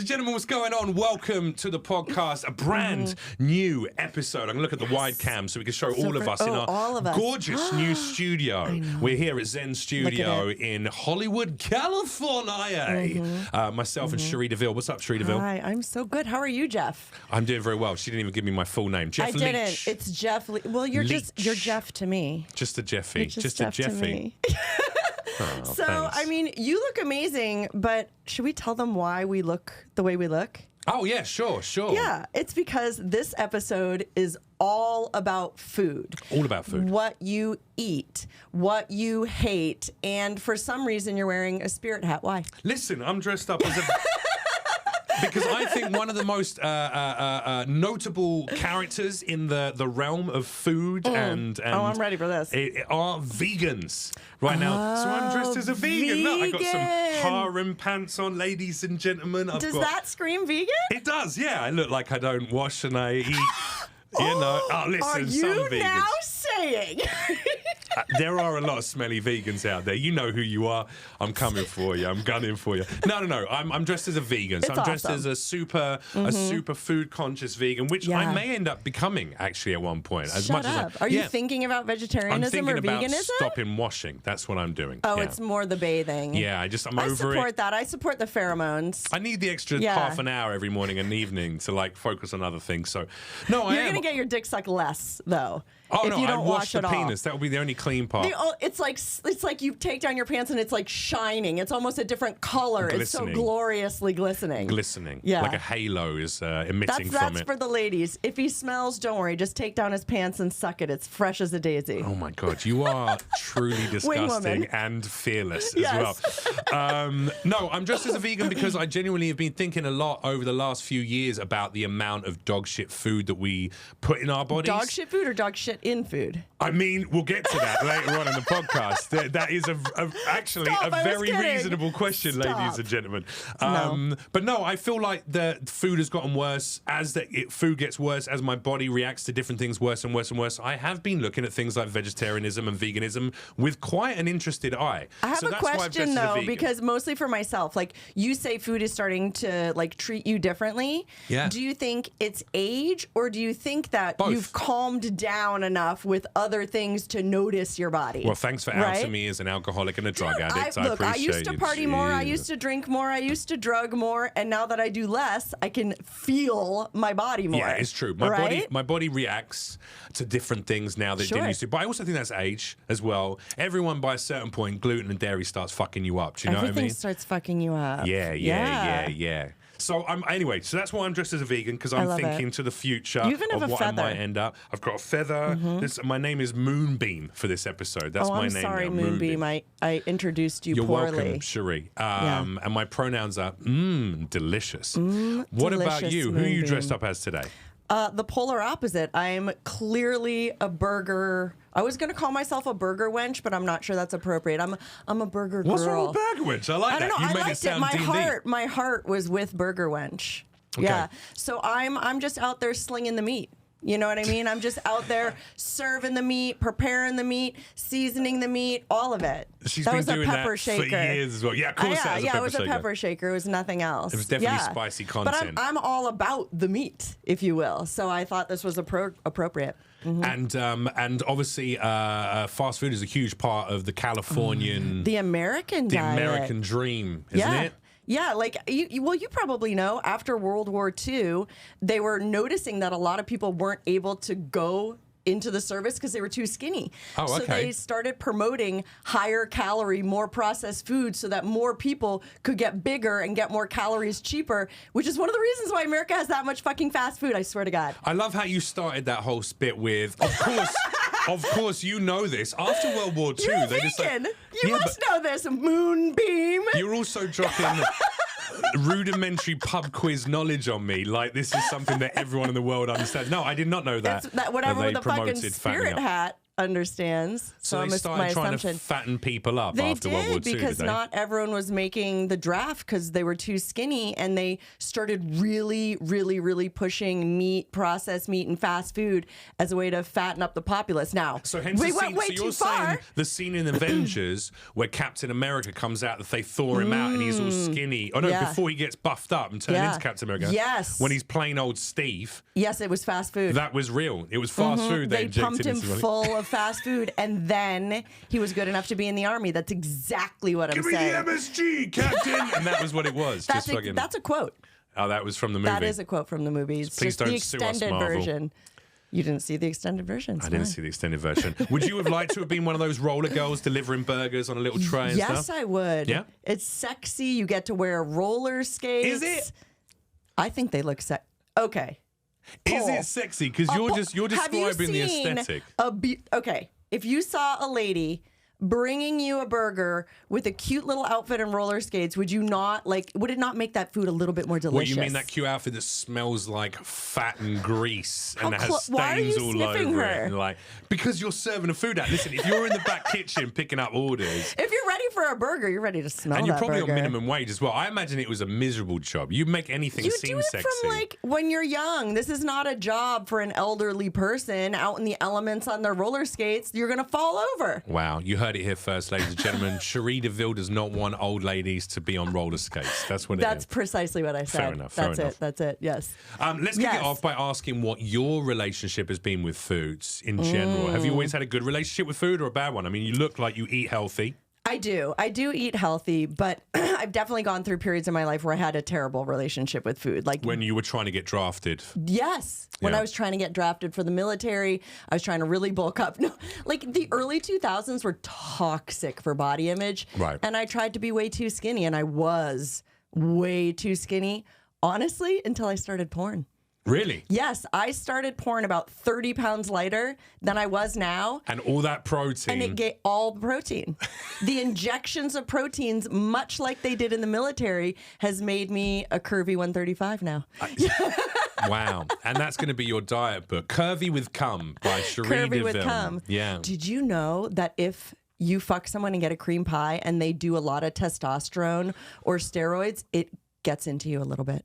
and gentlemen, what's going on? Welcome to the podcast, a brand new episode. I'm going to look at the wide cam so we can show all of us in our gorgeous new studio. We're here at Zen Studio in Hollywood, California. Myself and Cherie DeVille. What's up, Cherie DeVille? Hi, I'm so good. How are you, Jeff? I'm doing very well. She didn't even give me my full name. Jeff Leach. I didn't. It's Jeff. Well, you're Jeff to me. Just a Jeffy. Just a Jeffy. Oh, so, thanks. I mean, you look amazing, but should we tell them why we look the way we look? Oh, yeah, sure. Yeah, it's because this episode is all about food. All about food. What you eat, what you hate, and for some reason you're wearing a spirit hat. Why? Listen, I'm dressed up as a... Because I think one of the most notable characters in the realm of food and I'm ready for this. Are vegans right now. So I'm dressed as a vegan. Look, I got some harem pants on, ladies and gentlemen. Does that scream vegan? It does, yeah. I look like I don't wash and I eat. You know, listen, are you some vegans. now saying? There are a lot of smelly vegans out there. You know who you are. I'm coming for you. I'm gunning for you. No. I'm dressed as a vegan. So I'm dressed as a super food conscious vegan, which I may end up becoming actually at one point. Shut up. Are you thinking about vegetarianism I'm or thinking veganism? about stopping washing. That's what I'm doing. Oh, it's more the bathing. Yeah, I'm over it. I support that. I support the pheromones. I need the extra half an hour every morning and evening to like focus on other things. So, no, You're going to get your dick sucked less, though. Oh, if no, you don't I wash the it penis. That would be the only clean part. It's like you take down your pants and it's like shining. It's almost a different color. Glistening. It's so gloriously glistening. Yeah. Like a halo is emitting from it. That's for the ladies. If he smells, don't worry. Just take down his pants and suck it. It's fresh as a daisy. Oh, my God. You are truly disgusting and fearless as well. No, I'm dressed as a vegan because I genuinely have been thinking a lot over the last few years about the amount of dog shit food that we put in our bodies. Dog shit food or dog shit in food? I mean, we'll get to that later on in the podcast. That is actually a very reasonable question, ladies and gentlemen. But no, I feel like the food has gotten worse as food gets worse, as my body reacts to different things worse and worse and worse. I have been looking at things like vegetarianism and veganism with quite an interested eye. I have a question though, because mostly for myself, like you say food is starting to like treat you differently. Yeah. Do you think it's age or do you think that Both. You've calmed down enough with other things to notice your body? Well, thanks for outing me as an alcoholic and a drug addict. Look, I used to party more, I Jesus. used to drink more, I used to drug more, and now that I do less, I can feel my body more. Yeah, it's true. My body reacts to different things now that it didn't used to. But I also think that's age as well. Everyone by a certain point, gluten and dairy starts fucking you up. Do you know what I mean? Everything starts fucking you up. Yeah. So anyway, so that's why I'm dressed as a vegan, because I'm thinking to the future of what I might end up. I've got a feather. My name is Moonbeam for this episode. That's my name. Sorry, now, Moonbeam. I introduced you You're poorly. welcome, Cherie. And my pronouns are delicious. What about you? Who are you dressed up as today? The polar opposite. I'm clearly a burger. I was going to call myself a burger wench, but I'm not sure that's appropriate. I'm a burger girl. What's wrong with burger wench? I like that. I don't know. You made it sound D&D. My heart was with burger wench. Okay. Yeah. So I'm just out there slinging the meat. You know what I mean? I'm just out there serving the meat, preparing the meat, seasoning the meat, all of it. She's that been was doing a pepper that shaker. for years as well. Yeah, of course it was a pepper shaker. It was nothing else. It was definitely spicy content. But I'm all about the meat, if you will. So I thought this was appropriate. Mm-hmm. And obviously, fast food is a huge part of the Californian, the American diet. American dream, isn't it? Yeah, like, you probably know, after World War II, they were noticing that a lot of people weren't able to go into the service because they were too skinny. Oh, okay. So they started promoting higher calorie, more processed food so that more people could get bigger and get more calories cheaper, which is one of the reasons why America has that much fucking fast food, I swear to God. I love how you started that whole spit with, of course, you know this. After World War II, You're they vegan. just like, you must know this, Moonbeam. You're also dropping rudimentary pub quiz knowledge on me. Like this is something that everyone in the world understands. No, I did not know that. Whatever that with the fucking spirit hat. understands. So I'm they started my trying assumption. to fatten people up They after did, World War II, because did they? not everyone was making the draft because they were too skinny, and they started really, really, really pushing meat, processed meat, and fast food as a way to fatten up the populace. Now, So hence we the went scene, way so too you're far. saying the scene in Avengers where Captain America comes out, that they thaw him out and he's all skinny. Oh no, Yeah. before he gets buffed up and turned Yeah. into Captain America. Yes. When he's plain old Steve. Yes, it was fast food. That was real. It was fast food They injected pumped him into him. full of fast food, and then he was good enough to be in the army. That's exactly what I'm Give me saying. the MSG, Captain! And that was what it was. That's Just fucking. that's a quote. Oh, that was from the movie. That is a quote from the movie. It's Please just the don't sue us, extended Marvel. version. You didn't see the extended version. I didn't see the extended version. Would you have liked to have been one of those roller girls delivering burgers on a little tray and Yes, stuff? I would. Yeah? It's sexy. You get to wear roller skates. Is it? I think they look sexy. Okay. Is Poll. it sexy? Because you're Have you describing the seen aesthetic. Okay. If you saw a lady bringing you a burger with a cute little outfit and roller skates, would you not would it not make that food a little bit more delicious? What, you mean that cute outfit that smells like fat and grease and How that has why are you stains all sniffing over her? it? And because you're serving a food out. Listen, if you're in the back kitchen picking up orders, If you're ready for a burger, you're ready to smell and you're that probably burger. on minimum wage as well, I imagine it was a miserable job. You make anything You seem do it sexy. from when you're young. This is not a job for an elderly person out in the elements on their roller skates. You're gonna fall over. Wow, you heard it here first, ladies and gentlemen. Cherie DeVille does not want old ladies to be on roller skates. That's what it That's is. precisely what I said. Fair enough. That's it. That's it. Yes. Let's kick Yes. it off by asking what your relationship has been with foods in general. Have you always had a good relationship with food or a bad one? I mean, you look like you eat healthy. I do. I do eat healthy, but I've definitely gone through periods in my life where I had a terrible relationship with food. Like When you were trying to get drafted. yes, when Yeah. I was trying to get drafted for the military, I was trying to really bulk up. No, like the early 2000s were toxic for body image. Right. And I tried to be way too skinny, and I was way too skinny, honestly, until I started porn. Really? Yes, I started porn about 30 pounds lighter than I was now. And all that protein. And it gave all the protein. The injections of proteins, much like they did in the military, has made me a curvy 135 now. Wow. And that's going to be your diet book. Curvy with Cum by Cherie Curvy DeVille. with cum. Yeah. Did you know that if you fuck someone and get a cream pie and they do a lot of testosterone or steroids, it gets into you a little bit?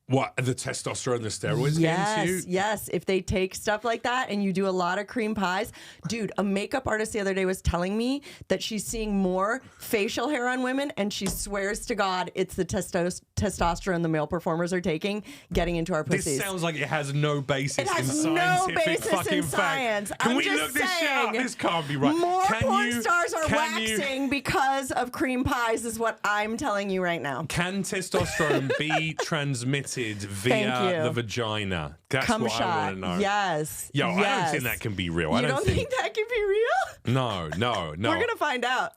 What, the testosterone, the steroids Yes, get into you? yes. If they take stuff like that and you do a lot of cream pies. Dude, a makeup artist the other day was telling me that she's seeing more facial hair on women, and she swears to God it's the testosterone the male performers are taking getting into our pussies. This sounds like it has no basis It has in no scientific basis fucking in fact. science. Can I'm we just look this shit up? saying, This can't be right. More Can porn you- stars are can you- waxing because of cream pies is what I'm telling you right now. Can testosterone be transmitted via Thank you. the vagina? That's Cum what I shot. want to know. Yes. Yo, I don't yes. think that can be real. You I don't think that can be real? No. We're going to find out.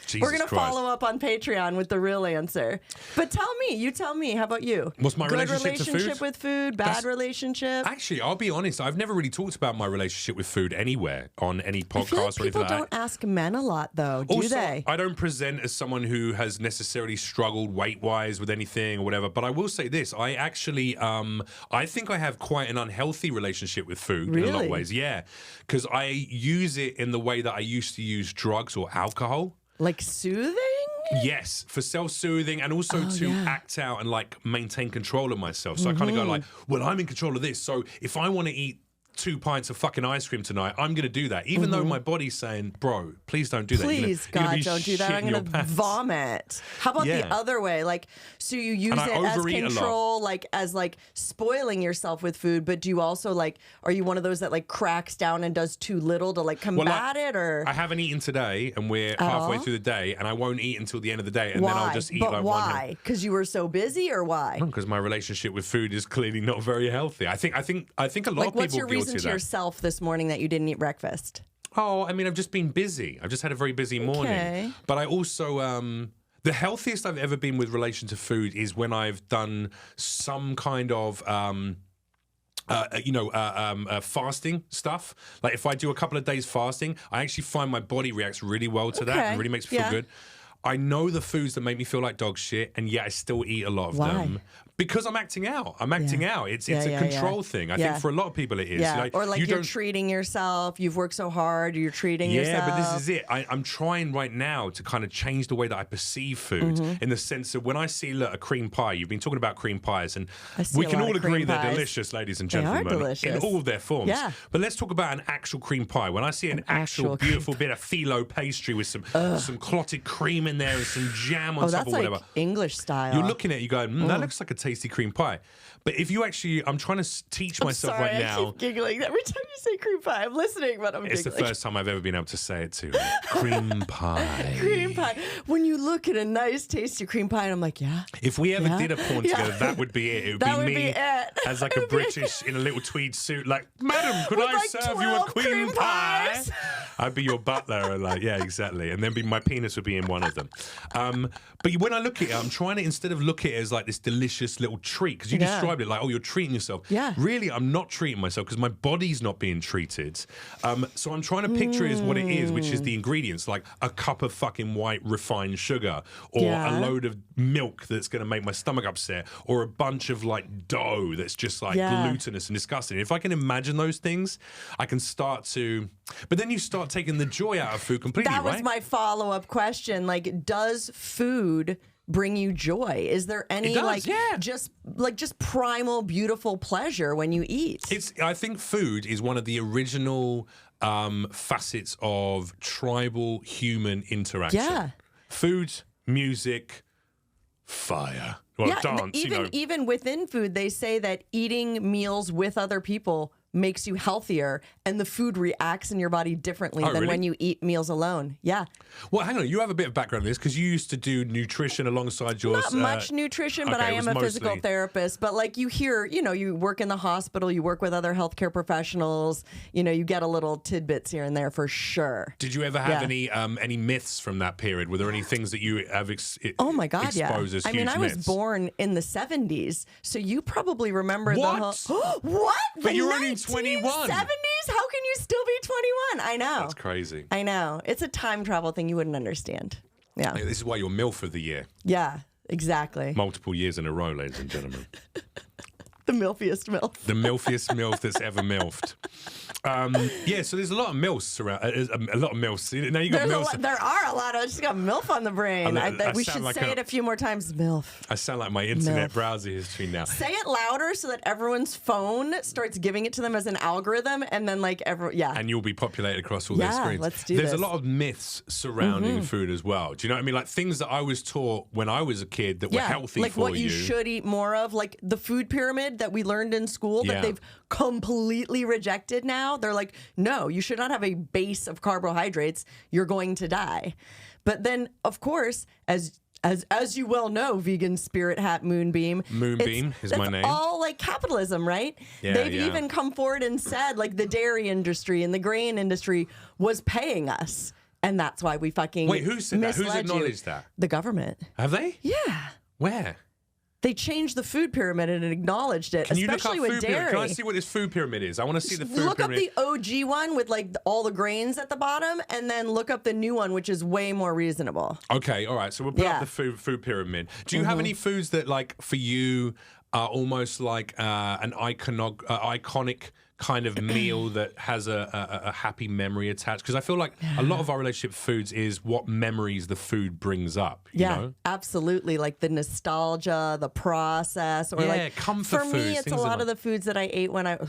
Jesus We're going to Christ. follow up on Patreon with the real answer. But you tell me, how about you? What's my Good relationship to food? with food, bad relationship? Actually, I'll be honest. I've never really talked about my relationship with food anywhere on any I feel podcast like or anything people like don't that. ask men a lot, though, do Also, they? I don't present as someone who has necessarily struggled weight-wise with anything or whatever. But I will say this: I actually, I think I have quite an unhealthy relationship with food in a lot of Really? ways. Yeah, because I use it in the way that I used to use drugs or alcohol. Like soothing? Yes, for self-soothing and also to act out and maintain control of myself. So I kind of go well, I'm in control of this. So if I want to eat 2 pints of fucking ice cream tonight, I'm going to do that. Even though my body's saying, bro, please don't do that. Please, God, don't do that. I'm going to vomit. How about the other way? So you use And I it as overeat a lot. control, as spoiling yourself with food, but do you also are you one of those that cracks down and does too little to combat it, or? I haven't eaten today and we're halfway through the day and I won't eat until the end of the day and Why? then I'll just eat but one. why? Because you were so busy, or why? Because my relationship with food is clearly not very healthy. I think a lot of people What's your guilty reason of to that. yourself this morning that you didn't eat breakfast? Oh, I mean, I've just been busy. I've just had a very busy morning. Okay. But I also, the healthiest I've ever been with relation to food is when I've done some kind of, fasting stuff. Like if I do a couple of days fasting, I actually find my body reacts really well to that and really makes me feel good. I know the foods that make me feel like dog shit, and yet I still eat a lot of them. Because I'm acting out. I'm acting out. It's a control thing. I think for a lot of people it is. Yeah. Or like you're treating yourself. You've worked so hard. You're treating yourself. Yeah, but this is it. I'm trying right now to kind of change the way that I perceive food in the sense of when I see a cream pie. You've been talking about cream pies, and we can all agree they're delicious, ladies and gentlemen. They are delicious. In all of their forms. Yeah. But let's talk about an actual cream pie. When I see an actual beautiful bit of phyllo pastry with some clotted cream in there and some jam on top or whatever. Like English style. You're looking at it, you go, that looks like a tasty cream pie. But if you actually, I'm trying to teach myself right now. I keep giggling every time you say cream pie. I'm listening, but I'm giggling. It's the first time I've ever been able to say it too. Cream pie. Cream pie. When you look at a nice, tasty cream pie, and I'm like, If we ever did a porn together, that would be it. It would be me as like a British in a little tweed suit, like, madam, could I serve you a cream pie? I'd be your butler, and exactly. And then my penis would be in one of them. But when I look at it, I'm trying to, instead of look at it as like this delicious little treat, because you described it like, oh, you're treating yourself. Yeah. Really, I'm not treating myself because my body's not being treated. So I'm trying to picture it as what it is, which is the ingredients, like a cup of fucking white refined sugar, or a load of milk that's going to make my stomach upset, or a bunch of like dough that's just like glutinous and disgusting. If I can imagine those things, I can start to. But then you start taking the joy out of food completely, That was right? my follow-up question. Like, does food bring you joy? Is there any just primal beautiful pleasure when you eat? I think food is one of the original facets of tribal human interaction. Yeah. Food, music, fire. Well, dance, even within food, they say that eating meals with other people makes you healthier, and the food reacts in your body differently than when you eat meals alone. Yeah. Well, hang on. You have a bit of background in this because you used to do nutrition alongside yours. Not much nutrition, but I am a physical therapist. But like you hear, you work in the hospital, you work with other healthcare professionals, you get a little tidbits here and there for sure. Did you ever have any myths from that period? Were there any things that you have oh my God, exposed as huge myths? I was born in the 70s, so you probably remember the whole... What? But you're only 21. 70s? How can you still be 21? I know. That's crazy. I know. It's a time travel thing you wouldn't understand. Yeah. This is why you're MILF of the year. Yeah, exactly. Multiple years in a row, ladies and gentlemen. The milfiest MILF. The milfiest MILF that's ever MILFed. So there's a lot of MILFs around. A lot of MILFs. Now you got MILFs. There are a lot. I just got MILF on the brain. We should say it a few more times. MILF. I sound like my internet browser history now. Say it louder so that everyone's phone starts giving it to them as an algorithm, and then And you'll be populated across all their screens. Let's do There's this. a lot of myths surrounding food as well. Do you know what I mean? Like things that I was taught when I was a kid that were healthy like for what you should eat more of, like the food pyramid that we learned in school that they've completely rejected now. They're like, no, you should not have a base of carbohydrates. You're going to die. But then, of course, as you well know, vegan spirit hat Moonbeam. Moonbeam is my name. All like capitalism, right? Yeah, They've even come forward and said like the dairy industry and the grain industry was paying us. And that's why we fucking Wait, who said that? Who's acknowledged that? The government. Have they? Yeah. Where? They changed the food pyramid and acknowledged it, Can you especially look up with food dairy. pyramid? Can I see what this food pyramid is? I want to see the food look pyramid. Look up the OG one with like all the grains at the bottom, and then look up the new one, which is way more reasonable. Okay, all right. So we'll put up the food pyramid. Do you have any foods that, like, for you, are almost like an iconic kind of meal that has a happy memory attached? Because I feel like a lot of our relationship foods is what memories the food brings up. You know? Absolutely. Like the nostalgia, the process, or like comfort for foods. me, it's a lot of the foods that I ate when I'm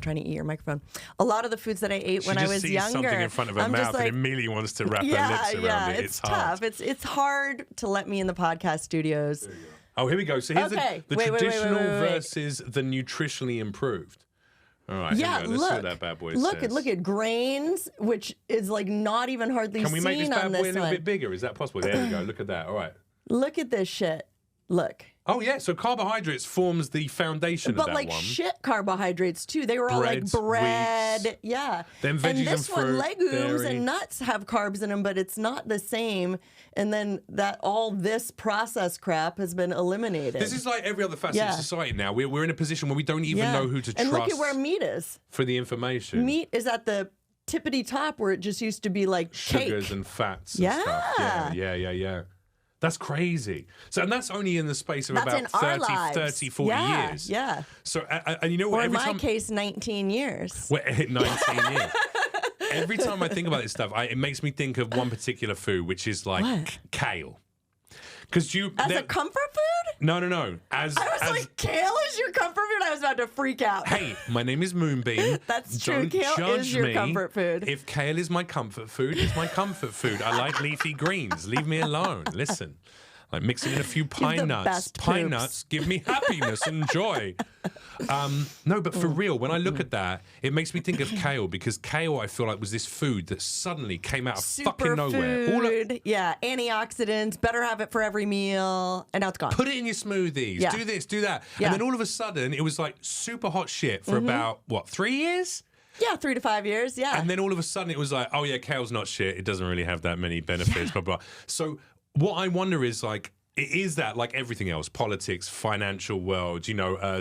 trying to eat your microphone. A lot of the foods that I ate when I was sees younger. Something in front of her mouth and immediately wants to wrap her lips around it. It's tough. Hard. It's hard to let me in the podcast studios. Oh, here we go. So here's the traditional wait. versus the nutritionally improved. All right, let's see what that bad boy says. Look at grains, which is like not even hardly seen on this one. Can we make this bad boy a little bit bigger? Is that possible? There we go. Look at that. All right. Look at this shit. Look. Oh, yeah. So carbohydrates forms the foundation of that one. But like shit carbohydrates, too. They were all like bread. Wheats. Yeah. Then veggies and this and fruit, one, legumes dairy. and nuts have carbs in them, but it's not the same. And then all this processed crap has been eliminated. This is like every other facet of society now. We're in a position where we don't even know who to trust. And look at where meat is. For the information. Meat is at the tippity top where it just used to be like sugars cake. and fats and stuff. Yeah. That's crazy. So, and that's only in the space of That's in about our 30, lives. 30, 40 Yeah, years. yeah. So, and you know what? Or in every my time, case, 19 years. well, 19 years. Every time I think about this stuff, it makes me think of one particular food, which is like kale. Because As a comfort food? No. I was like, kale is your comfort food? I was about to freak out. Hey, my name is Moonbeam. That's true. Don't Kale judge is your me. comfort food. If kale is my comfort food, it's my comfort food. I like leafy greens. Leave me alone. Listen. Like mixing in a few pine nuts. best Pine poops. nuts give me happiness and joy. No, but for real, when I look at that, it makes me think of kale because kale, I feel like, was this food that suddenly came out of fucking nowhere. Food, antioxidants, better have it for every meal, and now it's gone. Put it in your smoothies. Yeah. Do this, do that. Yeah. And then all of a sudden, it was like super hot shit for about, 3 years? Yeah, 3 to 5 years, yeah. And then all of a sudden, it was like, oh yeah, kale's not shit. It doesn't really have that many benefits, blah, blah. So what I wonder is like, is that like everything else, politics, financial world,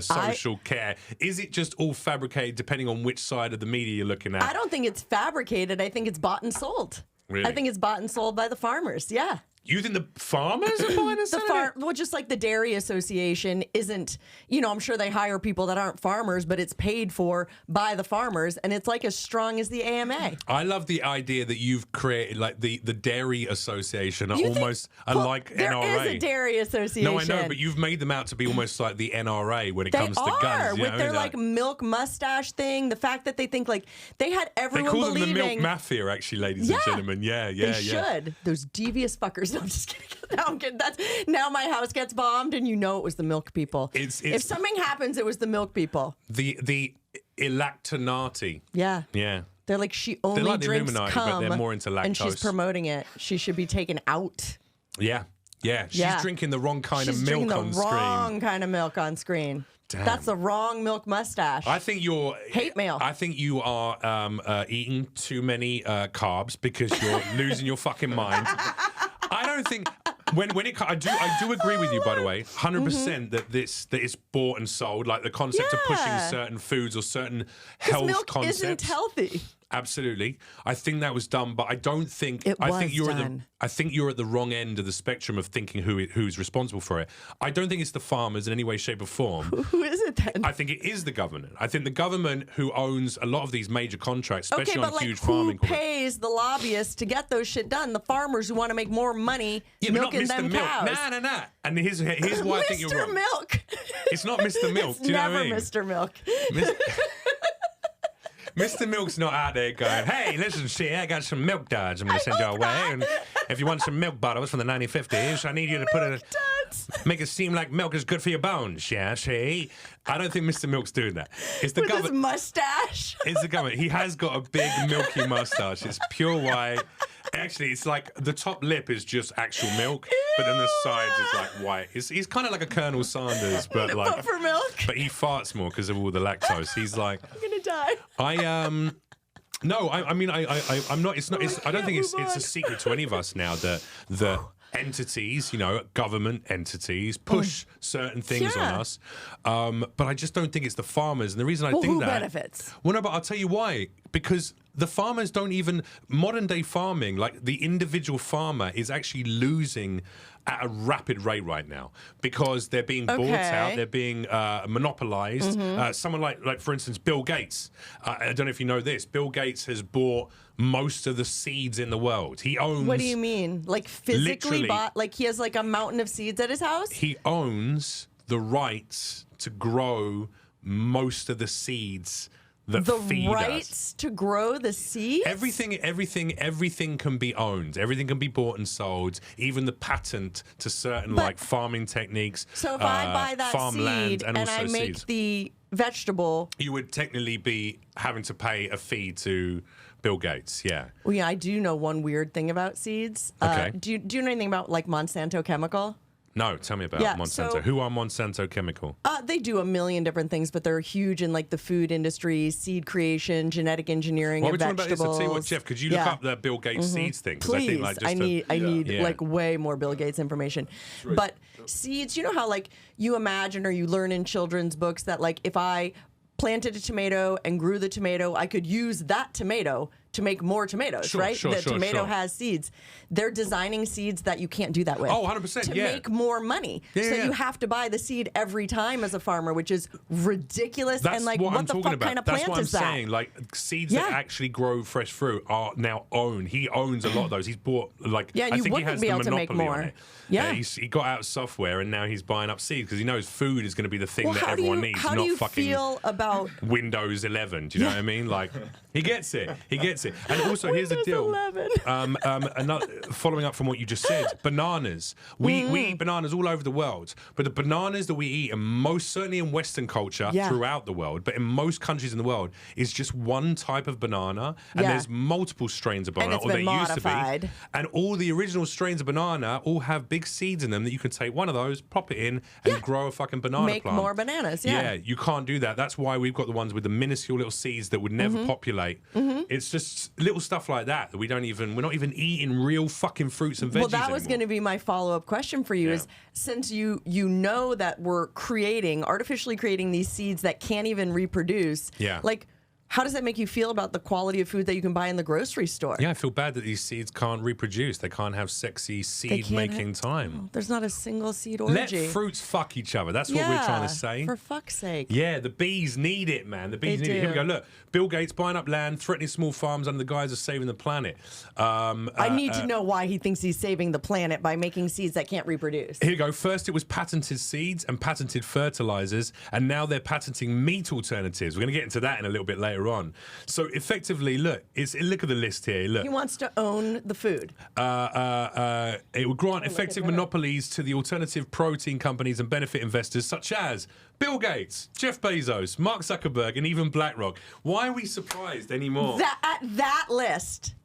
social care? Is it just all fabricated depending on which side of the media you're looking at? I don't think it's fabricated. I think it's bought and sold. Really? I think it's bought and sold by the farmers, yeah. You think the farmers are buying and selling it? Well, just like the Dairy Association isn't, I'm sure they hire people that aren't farmers, but it's paid for by the farmers, and it's like as strong as the AMA. I love the idea that you've created like the Dairy Association are almost like there NRA. There is a Dairy Association. No, I know, but you've made them out to be almost like the NRA when it comes to guns. With their like milk mustache thing, the fact that they think like they had everyone they call believing. them the milk mafia, actually, ladies and gentlemen. Yeah. They should. Those devious fuckers. No, I'm just kidding. No, I'm kidding. Now my house gets bombed, and it was the milk people. If something happens, it was the milk people. The Illuminati. Yeah. Yeah. They're like, she only like the drinks Illuminati, cum, but they're more into lactose. and she's promoting it. She should be taken out. Yeah. She's drinking the wrong kind of milk on screen. She's drinking the wrong kind of milk on screen. Damn. That's the wrong milk mustache. I think you're hate mail. I think you are eating too many carbs because you're losing your fucking mind. I don't think I do agree with you, by the way, 100% that it's bought and sold, like the concept of pushing certain foods or certain health milk concepts. Isn't healthy. Absolutely, I think that was done, but I don't think. I think you're at the wrong end of the spectrum of thinking who's responsible for it. I don't think it's the farmers in any way, shape, or form. Who is it then? I think it is the government. I think the government who owns a lot of these major contracts, especially on huge who farming. Who pays the lobbyists to get those shit done? The farmers who want to make more money milking them cows. Nah. And here's why I think you're wrong. Mr. Milk. It's not Mr. Milk. It's do you know never what I mean? Mr. Milk. Mr. Milk's not out there going, hey, listen, see, I got some milk duds I'm going to send your way. And if you want some milk bottles from the 1950s, I need you to make it seem like milk is good for your bones. Yeah, see? I don't think Mr. Milk's doing that. It's the government. His mustache. It's the government. He has got a big milky mustache. It's pure white. Actually, it's like the top lip is just actual milk, but then the sides is like white. He's kind of like a Colonel Sanders, but like. But for milk. But he farts more because of all the lactose. He's like. I'm gonna die. No, I'm not. I don't think it's a secret to any of us now that the entities, government entities, push certain things on us. But I just don't think it's the farmers. And the reason I think who that benefits? Well, no, but I'll tell you why. Because the farmers don't even modern day farming, like the individual farmer is actually losing at a rapid rate right now because they're being bought out, they're being monopolized. Someone like for instance, Bill Gates. I don't know if you know this. Bill Gates has bought most of the seeds in the world. He owns. What do you mean? Like physically bought? Like he has like a mountain of seeds at his house? He owns the rights to grow most of the seeds. The rights to grow the seeds? Everything can be owned. Everything can be bought and sold. Even the patent to certain farming techniques. So if I buy that seed and I make the vegetable, you would technically be having to pay a fee to Bill Gates. Yeah. Well, yeah, I do know one weird thing about seeds. Okay. Do you know anything about like Monsanto Chemical? No, tell me about Monsanto. So, who are Monsanto Chemical? They do a million different things, but they're huge in like the food industry, seed creation, genetic engineering of vegetables. About this? I'll tell you what, Jeff, could you look up the Bill Gates seeds thing? Please, I need like way more Bill Gates information. Right. But seeds, you know how like you imagine or you learn in children's books that like if I planted a tomato and grew the tomato, I could use that tomato to make more tomatoes, right? The tomato has seeds. They're designing seeds that you can't do that with. Oh, 100%, to make more money. You have to buy the seed every time as a farmer, which is ridiculous. That's and like, what what I'm the talking fuck about. kind of That's plant what I'm is that? saying. Like seeds that actually grow fresh fruit are now owned. He owns a lot of those. He's bought like I think he has be the able to make monopoly more. on it. Yeah, he got out software and now he's buying up seeds because he knows food is going to be the thing that everyone needs. How do you feel about Windows 11? Do you know what I mean? Like he gets it. He gets it. And also here's the deal. Another, following up from what you just said, bananas. We eat bananas all over the world, but the bananas that we eat, and most certainly in Western culture throughout the world, but in most countries in the world, is just one type of banana, and there's multiple strains of banana, or there used to be. And all the original strains of banana all have big seeds in them that you can take one of those, pop it in, and grow a fucking banana Make plant. more bananas. Yeah, you can't do that. That's why we've got the ones with the minuscule little seeds that would never populate. It's just little stuff like that we're not even eating real fucking fruits and veggies. Well, that was going to be my follow-up question for you is, since you know that we're artificially creating these seeds that can't even reproduce, like, how does that make you feel about the quality of food that you can buy in the grocery store? Yeah, I feel bad that these seeds can't reproduce. They can't have sexy seed-making time. Oh, there's not a single seed orgy. Let fruits fuck each other. That's what we're trying to say. For fuck's sake. Yeah, the bees need it, man. The bees need it. Here we go. Look, Bill Gates buying up land, threatening small farms under the guise of saving the planet. I need to know why he thinks he's saving the planet by making seeds that can't reproduce. Here you go. First, it was patented seeds and patented fertilizers, and now they're patenting meat alternatives. We're going to get into that in a little bit later on. So effectively, look at the list here. Look, he wants to own the food. It would grant effective monopolies to the alternative protein companies and benefit investors such as Bill Gates, Jeff Bezos, Mark Zuckerberg, and even BlackRock. Why are we surprised anymore? At that list.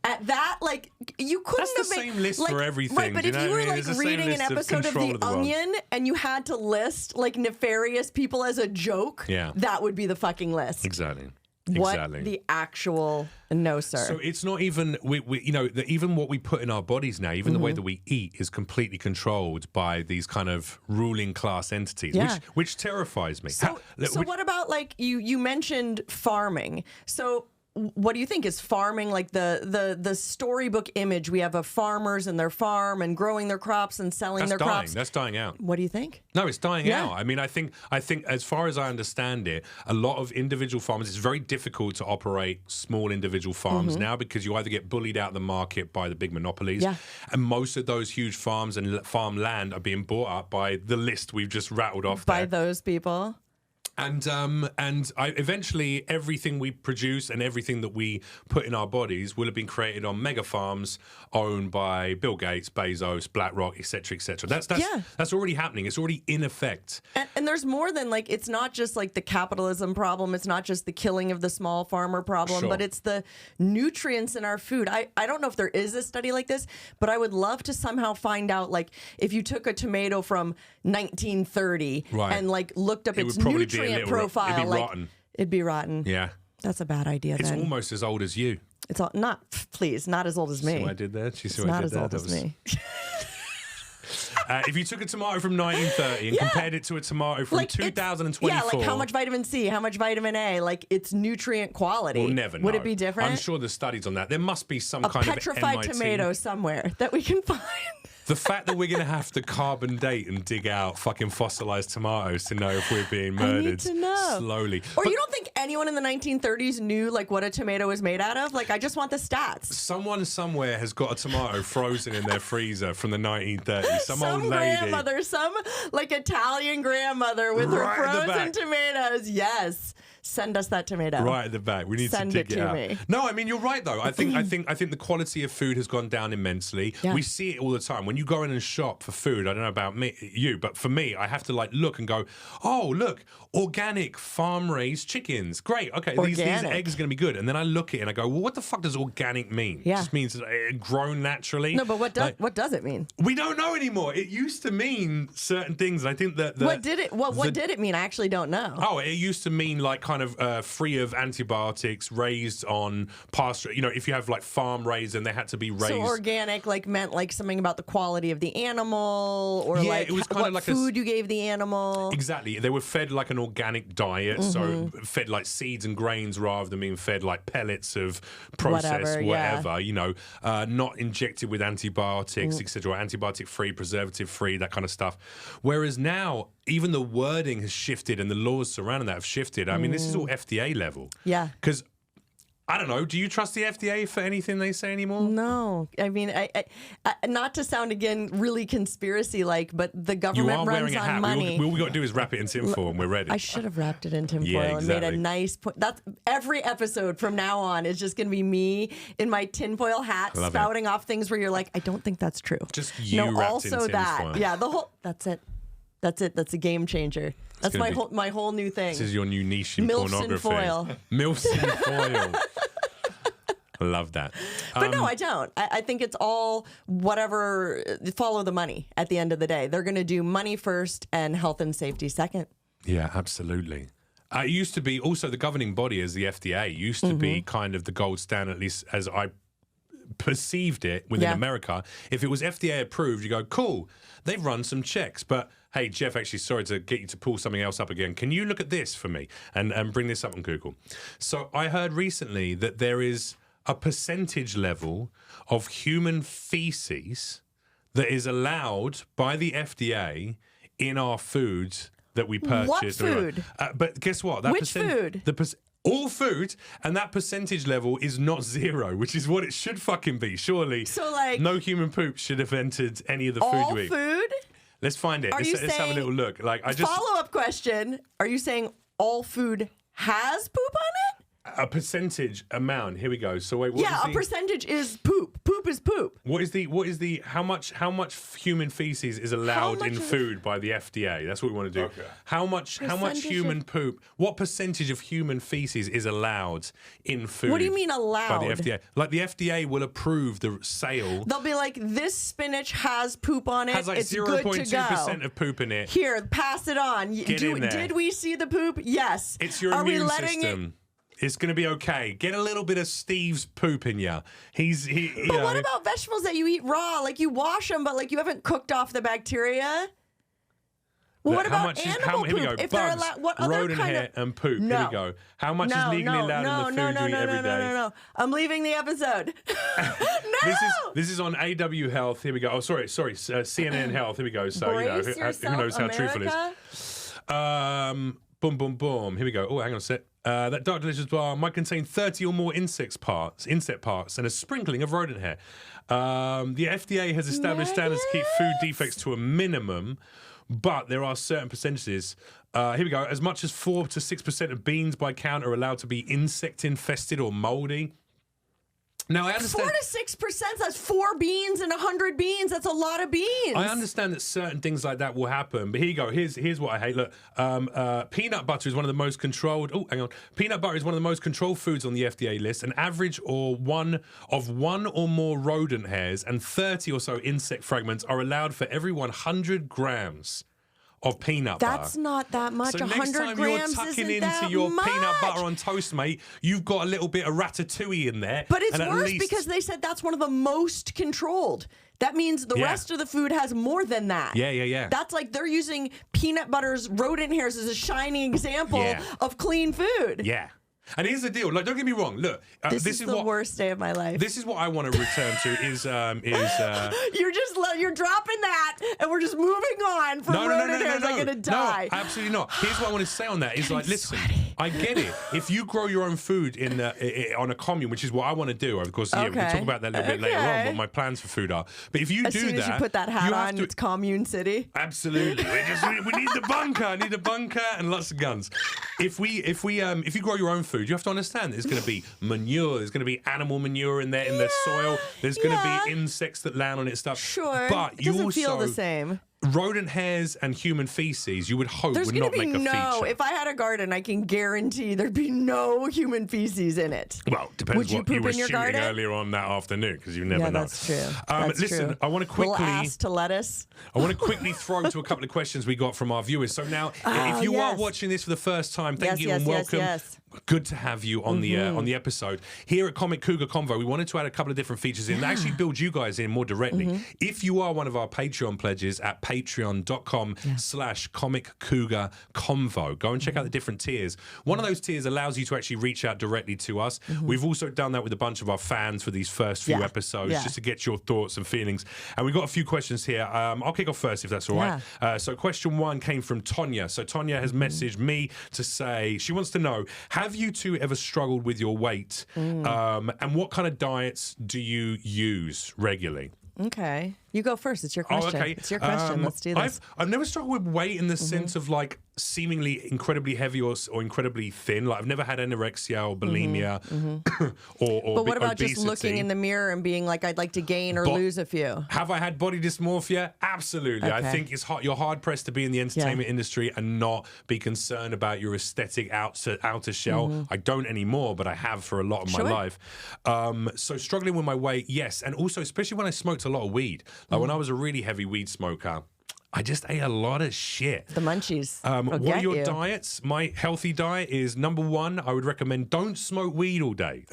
At that, like, you couldn't That's have the same list for everything. Right, but if you were like reading an episode of The Onion Onion and you had to list like nefarious people as a joke, that would be the fucking list. Exactly. What the actual no, sir. So it's not even even what we put in our bodies now, even the way that we eat is completely controlled by these kind of ruling class entities, which terrifies me. So what about like you mentioned farming? So what do you think? Is farming like the storybook image we have of farmers and their farm and growing their crops and selling their crops? That's dying out. What do you think? No, it's dying out. I mean, I think as far as I understand it, a lot of individual farmers, it's very difficult to operate small individual farms now because you either get bullied out of the market by the big monopolies, and most of those huge farms and farmland are being bought up by the list we've just rattled off by those people. And eventually everything we produce and everything that we put in our bodies will have been created on mega farms owned by Bill Gates, Bezos, BlackRock, etc., etc. That's already happening. It's already in effect. And there's more than like, it's not just like the capitalism problem. It's not just the killing of the small farmer problem, but it's the nutrients in our food. I don't know if there is a study like this, but I would love to somehow find out, like, if you took a tomato from 1930 and like looked up its nutrient profile, it'd be rotten. It'd be rotten. Yeah. That's a bad idea. It's almost as old as you. It's not as old as me. See what I did there? She saw what I not did as there? old as me. If you took a tomato from 1930 and compared it to a tomato from 2024. Like how much vitamin C, how much vitamin A, like its nutrient quality. We'll never know. Would it be different? I'm sure there's studies on that. There must be some kind of petrified tomato somewhere that we can find. The fact that we're going to have to carbon date and dig out fucking fossilized tomatoes to know if we're being murdered I need to know. Slowly. Or you don't think anyone in the 1930s knew like what a tomato was made out of? Like, I just want the stats. Someone somewhere has got a tomato frozen in their freezer from the 1930s. Some old lady. Grandmother, some like Italian grandmother with her frozen tomatoes. Yes. Send us that tomato. Right at the back. We need to dig it out. Me. No, I mean, you're right though. I think the quality of food has gone down immensely. Yeah. We see it all the time. When you go in and shop for food, I don't know about you, but for me, I have to like look and go, oh, look, organic farm-raised chickens. Great. Okay, these eggs are going to be good. And then I look at it and I go, well, what the fuck does organic mean? Yeah. It just means grown naturally. No, but what does it mean? We don't know anymore. It used to mean certain things. I think that what did it mean? I actually don't know. Oh, it used to mean like kind kind of free of antibiotics, raised on pasture. You know, if you have like farm raised and they had to be raised. So organic meant something about the quality of the animal, or it was kind what of like food you gave the animal. Exactly. They were fed like an organic diet, so fed like seeds and grains rather than being fed like pellets of processed whatever, you know, not injected with antibiotics, etc., antibiotic free, preservative free, that kind of stuff. Whereas now, even the wording has shifted and the laws surrounding that have shifted. I mean, this is all FDA level. Yeah. Because I don't know. Do you trust the FDA for anything they say anymore? No. I mean, I not to sound again really conspiracy-like, but the government runs on hat. money. All we got to do is wrap it in tinfoil and we're ready. I should have wrapped it in tinfoil and made a nice point. That's every episode from now on is just going to be me in my tinfoil hat spouting off things where you're like, I don't think that's true. Just you wrapped in tinfoil. Yeah, that's it. That's it. That's a game changer. That's my whole new thing. This is your new niche in Milfs pornography. and foil. Milfs and foil. I love that. But no, I don't. I think it's all whatever, follow the money at the end of the day. They're going to do money first and health and safety second. Yeah, absolutely. It used to be also the governing body as the FDA used to be kind of the gold standard, at least as I perceived it within America. If it was FDA approved, you go, cool, they've run some checks. But hey, Jeff, actually, sorry to get you to pull something else up again. Can you look at this for me and bring this up on Google? So I heard recently that there is a percentage level of human feces that is allowed by the FDA in our foods that we purchase. What food? But guess what? That Which food? All food, and that percentage level is not 0, which is what it should fucking be, surely. So, like, no human poop should have entered any of the food you eat. All food? Let's find it. Let's have a little look. Follow-up question. Are you saying all food has poop on it? A percentage amount. Here we go. So wait, a percentage is poop. Poop is poop. What is the how much human feces is allowed in food by the FDA? That's what we want to do. Okay. How much human poop? What percentage of human feces is allowed in food? What do you mean allowed? By the FDA. Like the FDA will approve the sale. They'll be like, this spinach has poop on it. Has like 0.2% of poop in it. Here, pass it on. Get in there. Did we see the poop? Yes. It's your immune system. It's going to be okay. Get a little bit of Steve's poop in you. But what about vegetables that you eat raw? Like you wash them, but like you haven't cooked off the bacteria? Well, what about animal poop? Here we go. If Bugs, they're allowed, what other rodent kind hair, of and poop. Here we go. How much is legally allowed in the food you eat every day? No. I'm leaving the episode. No. This is on AW Health. Here we go. Oh, sorry. CNN Health. Here we go. So who knows how truthful it is. Boom, boom. Here we go. Oh, hang on a sec. That dark delicious bar might contain 30 or more insect parts, and a sprinkling of rodent hair. The FDA has established standards to keep food defects to a minimum, but there are certain percentages. Here we go. As much as 4 to 6% of beans by count are allowed to be insect infested or moldy. Now, I understand 4 to 6%. That's 4 beans and 100 beans. That's a lot of beans. I understand that certain things like that will happen, but here you go. Here's what I hate. Look, peanut butter is one of the most controlled. Oh, hang on. Peanut butter is one of the most controlled foods on the FDA list. An average one or more rodent hairs and 30 or so insect fragments are allowed for every 100 grams of peanut butter. That's not that much. So 100 next time grams you're tucking isn't into that your much. peanut butter on toast, mate, you've got a little bit of ratatouille in there. But it's worse because they said that's one of the most controlled. That means the rest of the food has more than that. Yeah. That's like they're using peanut butter's rodent hairs as a shining example of clean food. Yeah. And here's the deal. Like, don't get me wrong. Look, this is the worst day of my life. This is what I want to return to. You're dropping that, and we're just moving on from rodent hairs. I'm gonna die. No, absolutely not. Here's what I want to say on that. Is like, listen, I get it. If you grow your own food on a commune, which is what I want to do, of course, we'll talk about that a little bit later on. What my plans for food are. But if you as soon as you put that hat on, it's commune city. Absolutely. We need the bunker. I need a bunker and lots of guns. If you grow your own food, you have to understand there's going to be manure, there's going to be animal manure in the soil, there's going to be insects that land on it stuff. Sure, but it doesn't feel the same. rodent hairs and human feces, you would hope There's would gonna not be make a feature. If I had a garden, I can guarantee there'd be no human feces in it. Well, depends Would you what you poop were in your shooting garden? earlier on that afternoon, because you never know. That's true. That's listen, true. I want to quickly... Little ass to lettuce. I want to quickly throw to a couple of questions we got from our viewers. So now, if you are watching this for the first time, thank you and welcome. Yes. Good to have you on the episode. Here at Comic Cougar Convo, we wanted to add a couple of different features in that actually build you guys in more directly. If you are one of our Patreon pledges at patreon.com/Comic Cougar Convo, go and check out the different tiers. One of those tiers allows you to actually reach out directly to us. We've also done that with a bunch of our fans for these first few episodes, just to get your thoughts and feelings. And we've got a few questions here. I'll kick off first, if that's all right. So question one came from Tonya. So Tonya has messaged me to say, she wants to know, have you two ever struggled with your weight? And what kind of diets do you use regularly? Okay. You go first. It's your question. Oh, okay. It's your question. Let's do this. I've never struggled with weight in the sense of like seemingly incredibly heavy or incredibly thin. Like I've never had anorexia or bulimia or But what about obesity. just looking in the mirror and being like, I'd like to gain or lose a few? Have I had body dysmorphia? Absolutely. I think it's hard. You're hard pressed to be in the entertainment industry and not be concerned about your aesthetic outer shell. I don't anymore, but I have for a lot of my life. So struggling with my weight, yes, and also especially when I smoked a lot of weed. Like when I was a really heavy weed smoker, I just ate a lot of shit. The munchies. What are your diets? My healthy diet is number one, I would recommend don't smoke weed all day.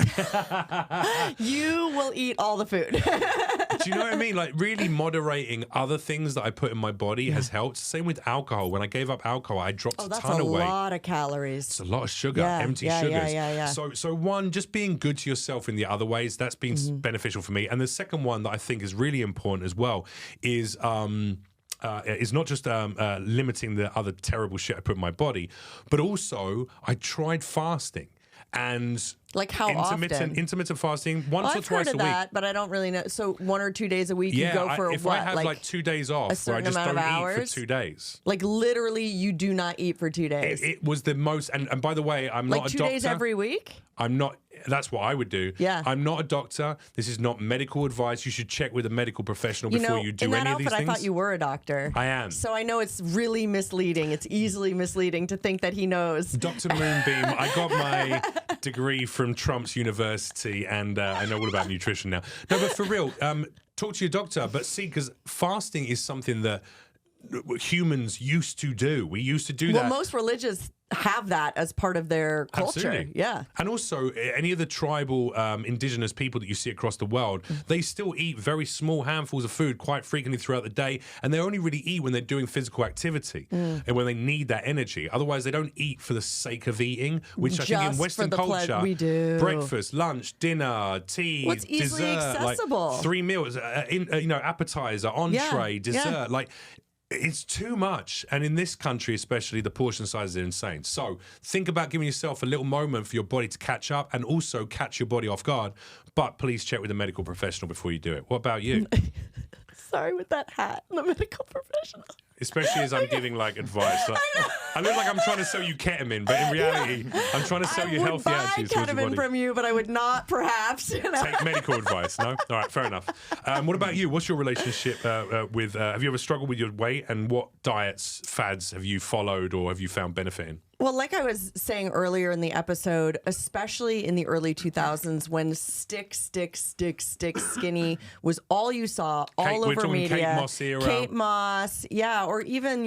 You will eat all the food. Do you know what I mean? Like really moderating other things that I put in my body has helped. Same with alcohol. When I gave up alcohol, I dropped a ton of weight. That's a lot of calories. It's a lot of sugar, empty sugars. Yeah. So one, just being good to yourself in the other ways, that's been beneficial for me. And the second one that I think is really important as well is not just limiting the other terrible shit I put in my body, but also I tried fasting. And like how often? Intermittent fasting, once or twice a week. That, but I don't really know. So 1 or 2 days a week, you go for if what? I have like 2 days off where I just don't eat for 2 days. Like literally, you do not eat for 2 days. It was the most, and by the way, I'm not a doctor. Like 2 days every week? I'm not. That's what I would do. Yeah. I'm not a doctor. This is not medical advice. You should check with a medical professional before you do any of these things. I thought you were a doctor. I am. So I know it's really misleading. It's easily misleading to think that he knows. Dr. Moonbeam, I got my degree from Trump's University, and I know all about nutrition now. No, but for real, talk to your doctor. But see, because fasting is something that humans used to do. We used to do that. Well, most religions have that as part of their culture. Absolutely. Yeah. And also, any of the tribal indigenous people that you see across the world, they still eat very small handfuls of food quite frequently throughout the day, and they only really eat when they're doing physical activity and when they need that energy. Otherwise, they don't eat for the sake of eating, which I think in Western culture, we do. Breakfast, lunch, dinner, tea, What's easily dessert, accessible? like 3 meals, appetizer, entree, dessert, like. It's too much. And in this country, especially, the portion sizes are insane. So think about giving yourself a little moment for your body to catch up and also catch your body off guard. But please check with a medical professional before you do it. What about you? Sorry with that hat, the medical professional. Especially as I'm giving like advice. Like, I look like I'm trying to sell you ketamine, but in reality, I'm trying to sell you healthy attitudes towards your I would buy body. ketamine from you, but I would not, perhaps. Take medical advice. No, all right, fair enough. What about you? What's your relationship with? Have you ever struggled with your weight, and what diets, fads have you followed or have you found benefiting? Well, like I was saying earlier in the episode, especially in the early 2000s when stick skinny was all you saw all over media. Kate Moss era. Kate Moss, yeah, or even,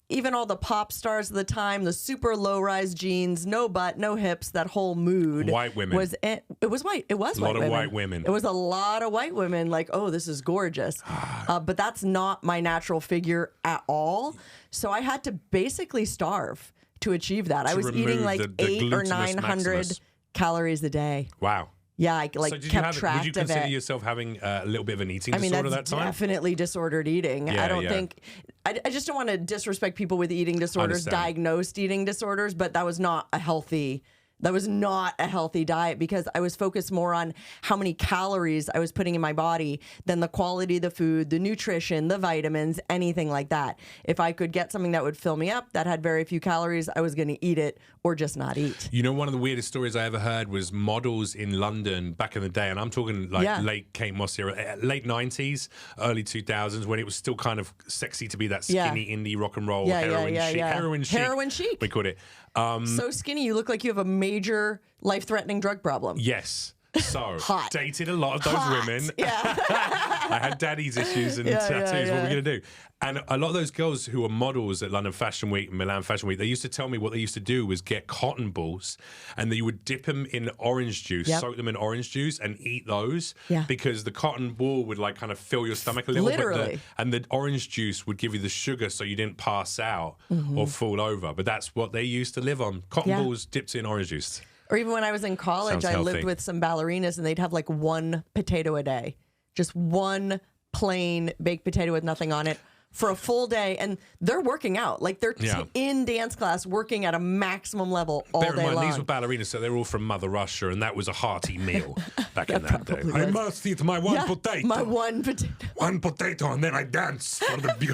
even all the pop stars of the time, the super low-rise jeans, no butt, no hips, that whole mood. White women. It was white. It was a lot of white women. It was a lot of white women like, oh, this is gorgeous. But that's not my natural figure at all. So I had to basically starve to achieve that. I was eating like the 800 or 900 maximus. Calories a day. Wow. Yeah, I So kept track of it. Would you consider yourself having a little bit of an eating disorder that's that time? Definitely disordered eating. Yeah, I don't think... I just don't want to disrespect people with eating disorders, diagnosed eating disorders, but that was not a healthy That was not a healthy diet because I was focused more on how many calories I was putting in my body than the quality of the food, the nutrition, the vitamins, anything like that. If I could get something that would fill me up that had very few calories, I was going to eat it or just not eat. You know, one of the weirdest stories I ever heard was models in London back in the day, and I'm talking like late Kate Moss era, late 90s, early 2000s, when it was still kind of sexy to be that skinny indie rock and roll heroin chic. We called it. So skinny, you look like you have a major life-threatening drug problem. Yes. So, Hot. dated a lot of those women. Yeah. I had daddy's issues and tattoos. What are we going to do? And a lot of those girls who were models at London Fashion Week and Milan Fashion Week, they used to tell me what they used to do was get cotton balls and you would dip them in orange juice, soak them in orange juice and eat those because the cotton ball would like kind of fill your stomach a little bit. And the orange juice would give you the sugar so you didn't pass out or fall over. But that's what they used to live on. Cotton balls dipped in orange juice. Or even when I was in college, I lived with some ballerinas and they'd have like one potato a day. Just one plain baked potato with nothing on it for a full day. And they're working out. Like they're in dance class working at a maximum level all day long. These were ballerinas, so they're all from Mother Russia, and that was a hearty meal back in that day. I must eat my one potato. My one potato. One potato, and then I dance for the beauty.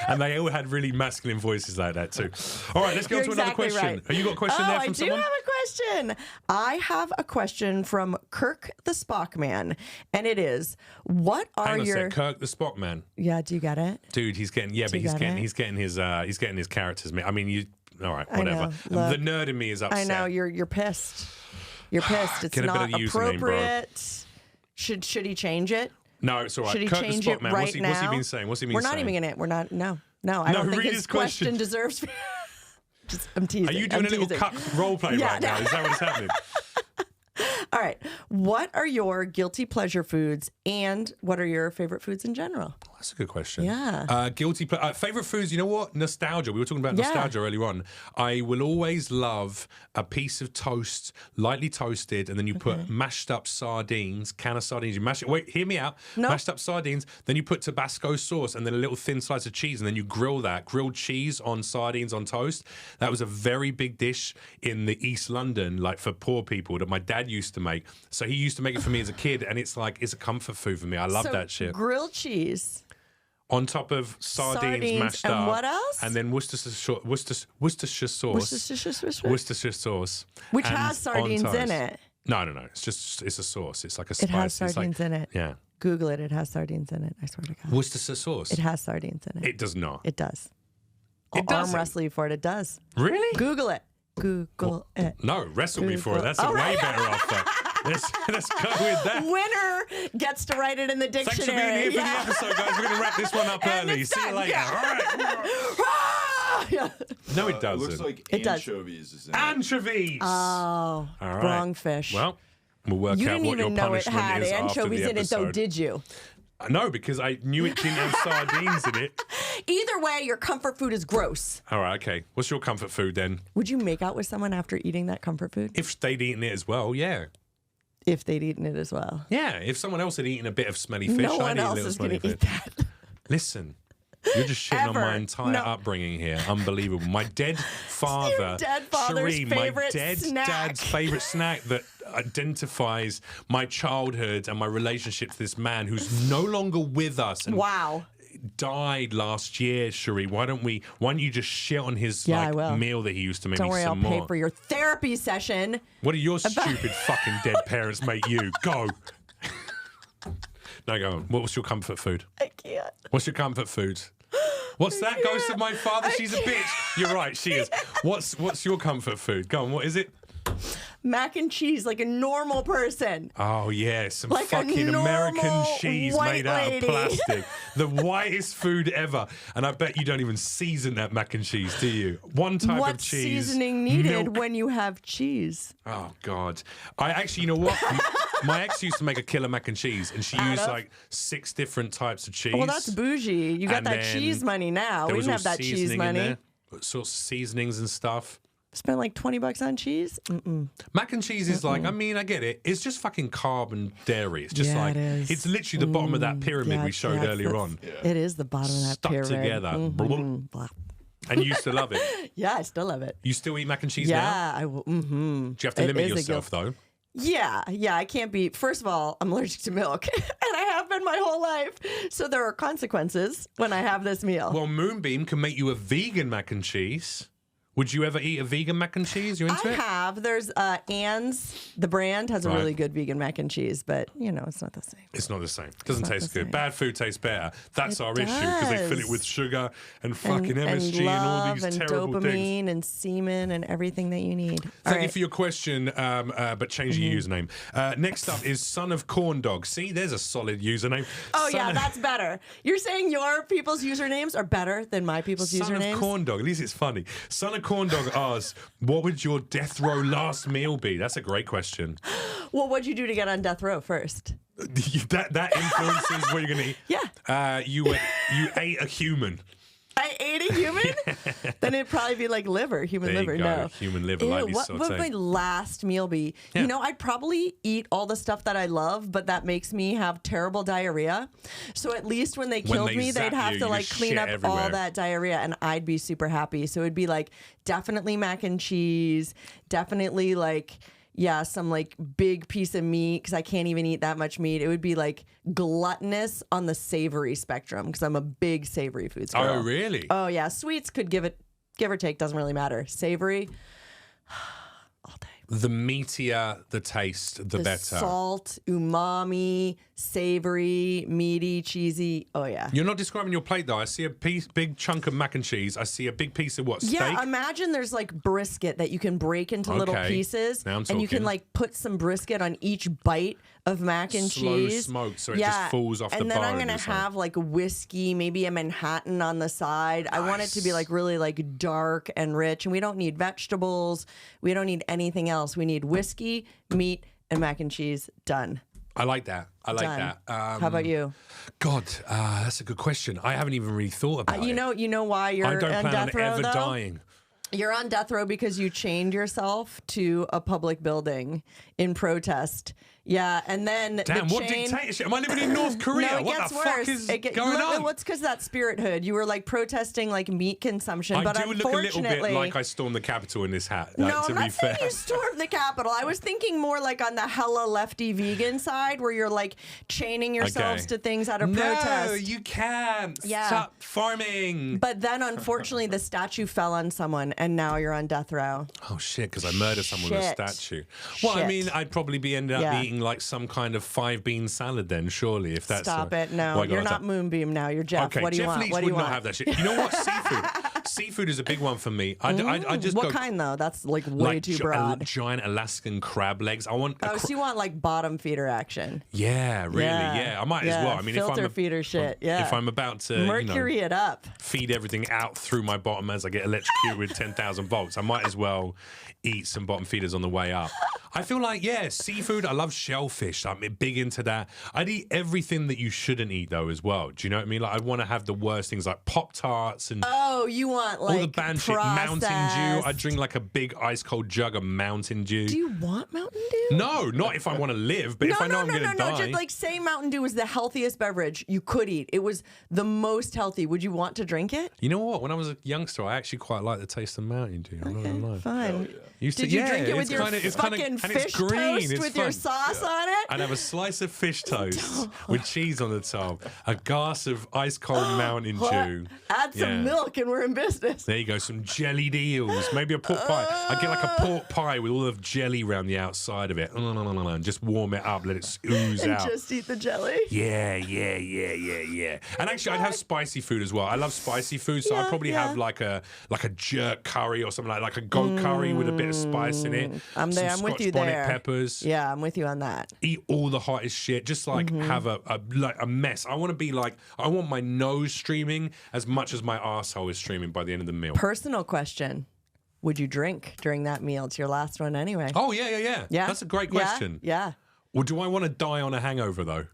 And they all had really masculine voices like that too. All right, let's go to another question. Right. Have you got a question there from someone? I do have a question. I have a question from Kirk the Spock Man, and it is, what are Hang on your... a sec, Kirk the Spock Man. Yeah, do you get it? Dude, he's getting he's getting his characters. I mean, all right, whatever. Look, the nerd in me is upset. I know you're pissed. You're pissed. It's not appropriate. Should he change it? No, it's all right. Should he Kirk change the Spock it Man. right what's he been saying? What's he been saying? We're not even in it. We're not. No. I don't think his question deserves. I'm teasing. Are you doing a little role play right now? Is that what's happening? All right. What are your guilty pleasure foods, and what are your favorite foods in general? That's a good question. Yeah. Favorite foods, you know what? Nostalgia. We were talking about nostalgia earlier on. I will always love a piece of toast, lightly toasted, and then you put mashed up sardines, can of sardines. You mash it. Wait, hear me out. Nope. Mashed up sardines. Then you put Tabasco sauce and then a little thin slice of cheese, and then you grill that. Grilled cheese on sardines on toast. That was a very big dish in the East London, like for poor people, that my dad used to make. So he used to make it for me as a kid, and it's a comfort food for me. I love that shit. Grilled cheese. On top of sardines mashed up. And what else? And then Worcestershire sauce. Which has sardines in it. No. It's a sauce. It's like a spice. It has sardines in it. Yeah. Google it. It has sardines in it. I swear to God. Worcestershire sauce? It has sardines in it. It does not. It does. It does. Arm wrestle you for it. It does. Really? Google it. Google it. No, wrestle me for it. That's a way better offer. Let's go with that. Winner gets to write it in the dictionary. Thanks for being here for the episode, guys. We're going to wrap this one up early. See you later. All right. No, it doesn't. It looks like anchovies is in it. Anchovies. Oh, all right. wrong fish. Well, we'll work out what your punishment is after the episode. You didn't even know it had anchovies in it, though, did you? No, because I knew it didn't have sardines in it. Either way, your comfort food is gross. All right, okay. What's your comfort food then? Would you make out with someone after eating that comfort food? If they'd eaten it as well, yeah. If they'd eaten it as well. Yeah, if someone else had eaten a bit of smelly fish, no I'd one eat a else little is smelly going to fish. eat that. Listen, you're just shitting on my entire upbringing here. Unbelievable. My dead father, your dead father's Cherie, favorite my dead snack. dad's favorite snack that identifies my childhood and my relationship to this man who's no longer with us. And died last year, Cherie. Why don't you just shit on his meal that he used to make? Don't worry, I'll pay for your therapy session. What do your stupid fucking dead parents make you? Go. No, go on. What was your comfort food? I can't. What's your comfort food? What's that? Ghost of my father? She's a bitch. You're right, she is. What's your comfort food? Go on, what is it? Mac and cheese, like a normal person. Oh, yeah, some like fucking American cheese made out of plastic. The whitest food ever. And I bet you don't even season that mac and cheese, do you? One type of cheese. What's seasoning needed when you have cheese? Oh, God. I actually, you know what? My ex used to make a killer mac and cheese, and she used like 6 different types of cheese. Well, that's bougie. You got that cheese money now. We didn't have that cheese money. Sorts of seasonings and stuff. Spend like $20 on cheese? Mac and cheese is like, I mean, I get it. It's just fucking carb and dairy. It's just like, it's literally the bottom of that pyramid we showed earlier on. It is the bottom of that pyramid. Stuck together. And you used to love it? Yeah, I still love it. You still eat mac and cheese now? Yeah, I will. Mm-hmm. Do you have to limit yourself, though? Yeah, I can't be. First of all, I'm allergic to milk, and I have been my whole life. So there are consequences when I have this meal. Well, Moonbeam can make you a vegan mac and cheese. Would you ever eat a vegan mac and cheese? You into I it? have. There's Ann's, the brand, has a really good vegan mac and cheese, but, it's not the same. It's not the same. It doesn't taste good. same. Bad food tastes better. That's our issue does. because they fill it with sugar and fucking MSG and all these terrible dopamine things. and semen and everything that you need. Thank you for your question, but change your username. Next up is Son of Corn Dog. See, there's a solid username. Oh, that's better. You're saying your people's usernames are better than my people's Son usernames? of Corn Dog. At least it's funny. Son of Corn Dog asks, what would your death row last meal be? That's a great question. Well, what'd you do to get on death row first? that influences what you're going to eat. Yeah. You ate a human. I ate a human? Then it'd probably be like human There liver. you go. No. Human liver, lightly what would my sauteed. last meal be? Yeah. I'd probably eat all the stuff that I love, but that makes me have terrible diarrhea. So at least when they killed me, zap they'd have you, to you like just clean shit up everywhere. all that diarrhea, and I'd be super happy. So it'd be like definitely mac and cheese, definitely like some like big piece of meat because I can't even eat that much meat. It would be like gluttonous on the savory spectrum because I'm a big savory foods girl. Oh, really? Oh yeah, sweets could give or take, doesn't really matter. Savory, all day. The meatier the taste, the better. Salt, umami, savory, meaty, cheesy. Oh yeah. You're not describing your plate though. I see a big chunk of mac and cheese. I see a big piece of what? Steak? Yeah, imagine there's like brisket that you can break into little Okay. pieces, Now I'm and you can talking. like put some brisket on each bite of mac and Slow cheese. smoked so it just falls off the And then I'm bone gonna or something. have like whiskey, maybe a Manhattan on the side. I want it to be like really like dark and rich, and we don't need vegetables. We don't need anything else. We need whiskey, meat, and mac and cheese. Done. I like that. I like Done. that. How about you? God, that's a good question. I haven't even really thought about it. You know why you're I don't on plan death on row ever though? dying. You're on death row because you chained yourself to a public building in protest. Yeah, and then Damn, the what chain... dictatorship? Am I living in North Korea? No, it what gets the worse. fuck is going on? What's because that spirit hood? You were like protesting like meat consumption, I but do look a little bit unfortunately, like I stormed the Capitol in this hat. no, to I'm be not fair. saying you stormed the Capitol. I was thinking more like on the hella lefty vegan side, where you're like chaining yourselves Okay. to things out of No, protest. you can't. Yeah. Stop farming. But then, unfortunately, the statue fell on someone, and now you're on death row. Oh shit! Because I murdered someone with a Shit. statue. Well, I Shit. mean, I'd probably be ended up Yeah. eating like some kind of 5-bean salad then. Surely, if that's Stop it! Well, No, I got you're it. not Moonbeam now. You're Jeff. Okay, What do you Jeff want? Leach What do you would not want? have that shit. You know what? Seafood. Seafood is a big one for me. I just What go kind though? That's like way like too broad. giant Alaskan crab legs. I want. Oh, so you want like bottom feeder action? Yeah, really. Yeah, I might as well. I mean, filter if I'm feeder shit. Yeah, if I'm about to Mercury it up. feed everything out through my bottom as I get electrocuted with 10,000 volts, I might as well eat some bottom feeders on the way up. I feel like, seafood. I love shellfish. I'm big into that. I'd eat everything that you shouldn't eat though as well. Do you know what I mean? Like I'd want to have the worst things like Pop-Tarts and Oh, you want like all the band shit. Mountain Dew. processed- I'd drink like a big ice cold jug of Mountain Dew. Do you want Mountain Dew? No, not if I want to live, but if I know I'm going to die. Just like say Mountain Dew was the healthiest beverage you could eat. It was the most healthy. Would you want to drink it? You know what? When I was a youngster, I actually quite liked the taste of Mountain Dew. I'm not gonna lie. Fine. Did you drink it with your it's fucking and fish it's green. toast It's with your fun. sauce on it? I'd have a slice of fish toast with cheese on the top, a glass of ice cold Mountain Dew. Add some milk and we're in business. There you go, some jellied eels, maybe a pork pie. I'd get like a pork pie with all of jelly around the outside of it. And just warm it up, let it ooze And out. just eat the jelly. Yeah. And actually, I'd have spicy food as well. I love spicy food, so I'd probably have like a jerk curry or something like a goat curry with a bit of spice in it. I'm there. Some I'm with Scotch you bonnet there. peppers. Yeah, I'm with you on that. Eat all the hottest shit. Just like have a mess. I want to be like, I want my nose streaming as much as my asshole is streaming by the end of the meal. Personal question. Would you drink during that meal? It's your last one anyway. Oh, yeah. Yeah. That's a great question. Yeah. Or do I want to die on a hangover, though?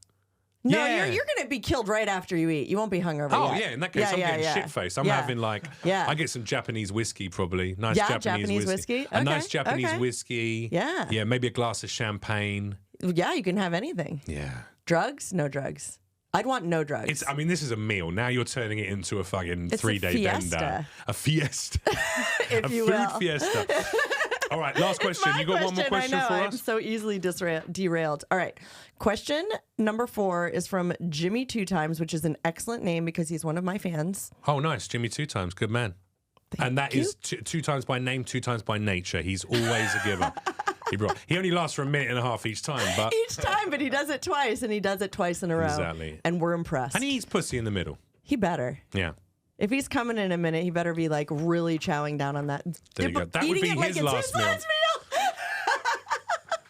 No, Yeah. you're going to be killed right after you eat. You won't be hungover Oh, yet. yeah. In that case, I'm getting shit-faced. I'm having like, I get some Japanese whiskey probably. Nice Japanese whiskey. A nice Japanese whiskey. Yeah. Yeah, maybe a glass of champagne. Yeah, you can have anything. Yeah. Drugs? No drugs. I'd want no drugs. This is a meal. Now you're turning it into a fucking 3-day bender. A fiesta. If you will. Food fiesta. All right, last question. You got one more question for us? I'm so easily derailed. All right. Question number 4 is from Jimmy 2 Times, which is an excellent name because he's one of my fans. Oh, nice. Jimmy 2 Times. Good man. And that is 2 times by name, 2 times by nature. He's always a giver. He only lasts for a minute and a half each time. But he does it twice, and he does it twice in a row. Exactly. And we're impressed. And he eats pussy in the middle. He better. Yeah. If he's coming in a minute, he better be like really chowing down on that. There you go. That would be his last meal.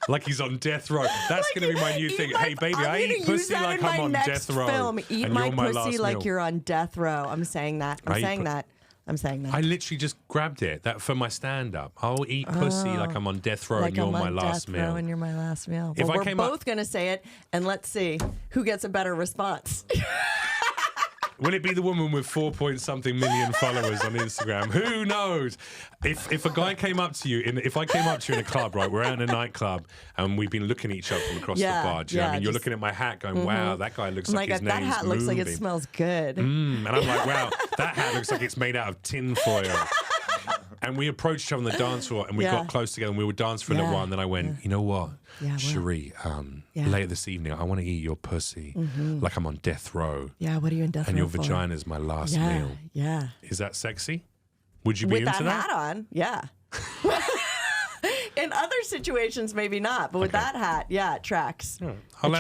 Like he's on death row. That's going to be my new thing. Hey, baby, I eat pussy like I'm on death row. Eat my pussy like you're on death row. I'm saying that. I'm saying that. I literally just grabbed it for my stand-up. I'll eat pussy like I'm on death row and you're my last meal. And you're my last meal. If we're both going to say it, and let's see who gets a better response. Will it be the woman with 4-point-something million followers on Instagram? Who knows? If a guy came up to you, if I came up to you in a club, right? We're out in a nightclub and we've been looking at each other from across the bar. Do you know what I mean? You're looking at my hat going, wow, that guy looks like his name's moving. That hat looks like it smells good. And I'm like, wow, that hat looks like it's made out of tin foil. And we approached each other on the dance floor and we got close together and we would dance for a little while. And then I went, you know what? Cherie, later this evening, I want to eat your pussy like I'm on death row. Yeah, what are you in death row And your for? vagina is my last meal. Yeah. Is that sexy? Would you be into that? With that hat on, yeah. In other situations, maybe not, but with that hat, it tracks. I'll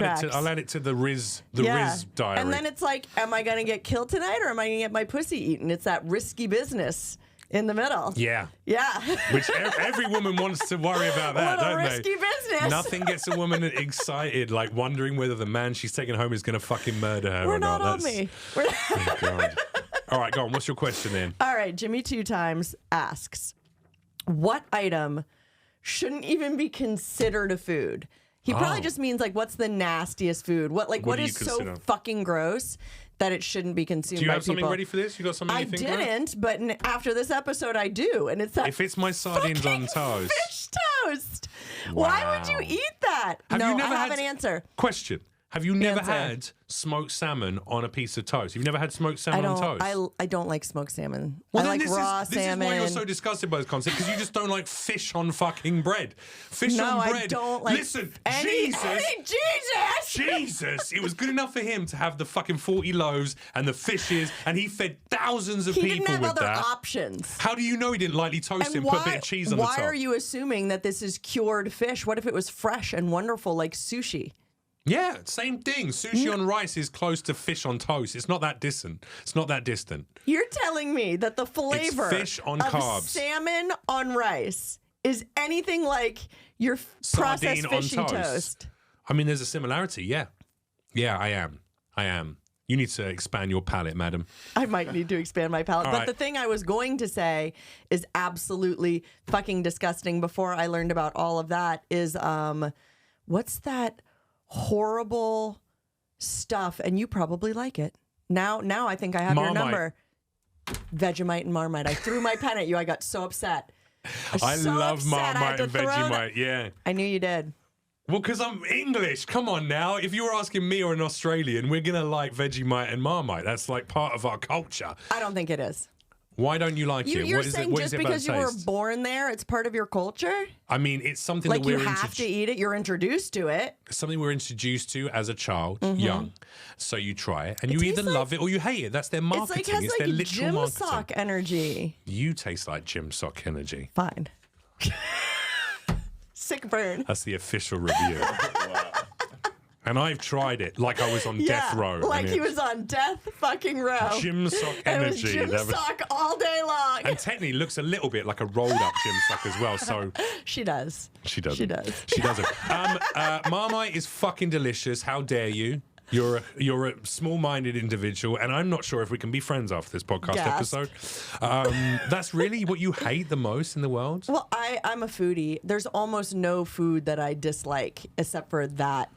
add it to the Riz diary. And then it's like, am I going to get killed tonight or am I going to get my pussy eaten? It's that risky business. In the middle. Yeah. Yeah. Which every woman wants to worry about that, don't they? Risky business. Nothing gets a woman excited, like wondering whether the man she's taking home is going to fucking murder her or not. On me. Oh, God. All right, go on. What's your question then? All right. Jimmy 2 Times asks, what item shouldn't even be considered a food? He probably just means like, what's the nastiest food? What is so fucking gross that it shouldn't be consumed by people? Do you have something ready for this? You got something you think I didn't, but after this episode, I do. And it's that if it's my sardines on toast. Fish toast. Wow. Why would you eat that? I have an answer. Question. Have you never had smoked salmon on a piece of toast? You've never had smoked salmon on toast? I don't like smoked salmon. Well, I like raw salmon. This is why you're so disgusted by this concept, because you just don't like fish on fucking bread. Fish on bread. I don't like Listen, Jesus! It was good enough for him to have the fucking 40 loaves and the fishes, and he fed thousands of people with that. He didn't have other options. How do you know he didn't lightly toast it and put a bit of cheese on the top? Why are you assuming that this is cured fish? What if it was fresh and wonderful like sushi? Yeah, same thing. Sushi on rice is close to fish on toast. It's not that distant. You're telling me that the flavor fish on of carbs. Salmon on rice is anything like your processed fishy toast? I mean, there's a similarity, yeah. Yeah, I am. You need to expand your palate, madam. I might need to expand my palate. But the thing I was going to say is absolutely fucking disgusting before I learned about all of that is, what's that horrible stuff? And you probably like it. Now I think I have your number. Vegemite and Marmite. I threw my pen at you. I got so upset. I love Marmite and Vegemite, yeah. I knew you did. Well, because I'm English. Come on now. If you were asking me or an Australian, we're going to like Vegemite and Marmite. That's like part of our culture. I don't think it is. Why don't you like it? You're saying just because you were born there, it's part of your culture? I mean, it's something like that we're you have to eat it. You're introduced to it. Something we're introduced to as a child, young. So you try it, and you either love it or you hate it. That's their marketing. It's their literal marketing. Gym sock energy. You taste like gym sock energy. Fine. Sick burn. That's the official review. And I've tried it like I was on death row. Like he was on death fucking row. Gym sock energy. It was gym sock all day long. And technically looks a little bit like a rolled up gym sock as well. So She does. She doesn't. She does. She doesn't. Marmite is fucking delicious. How dare you? You're a small-minded individual, and I'm not sure if we can be friends after this podcast episode. That's really what you hate the most in the world? Well, I'm a foodie. There's almost no food that I dislike except for that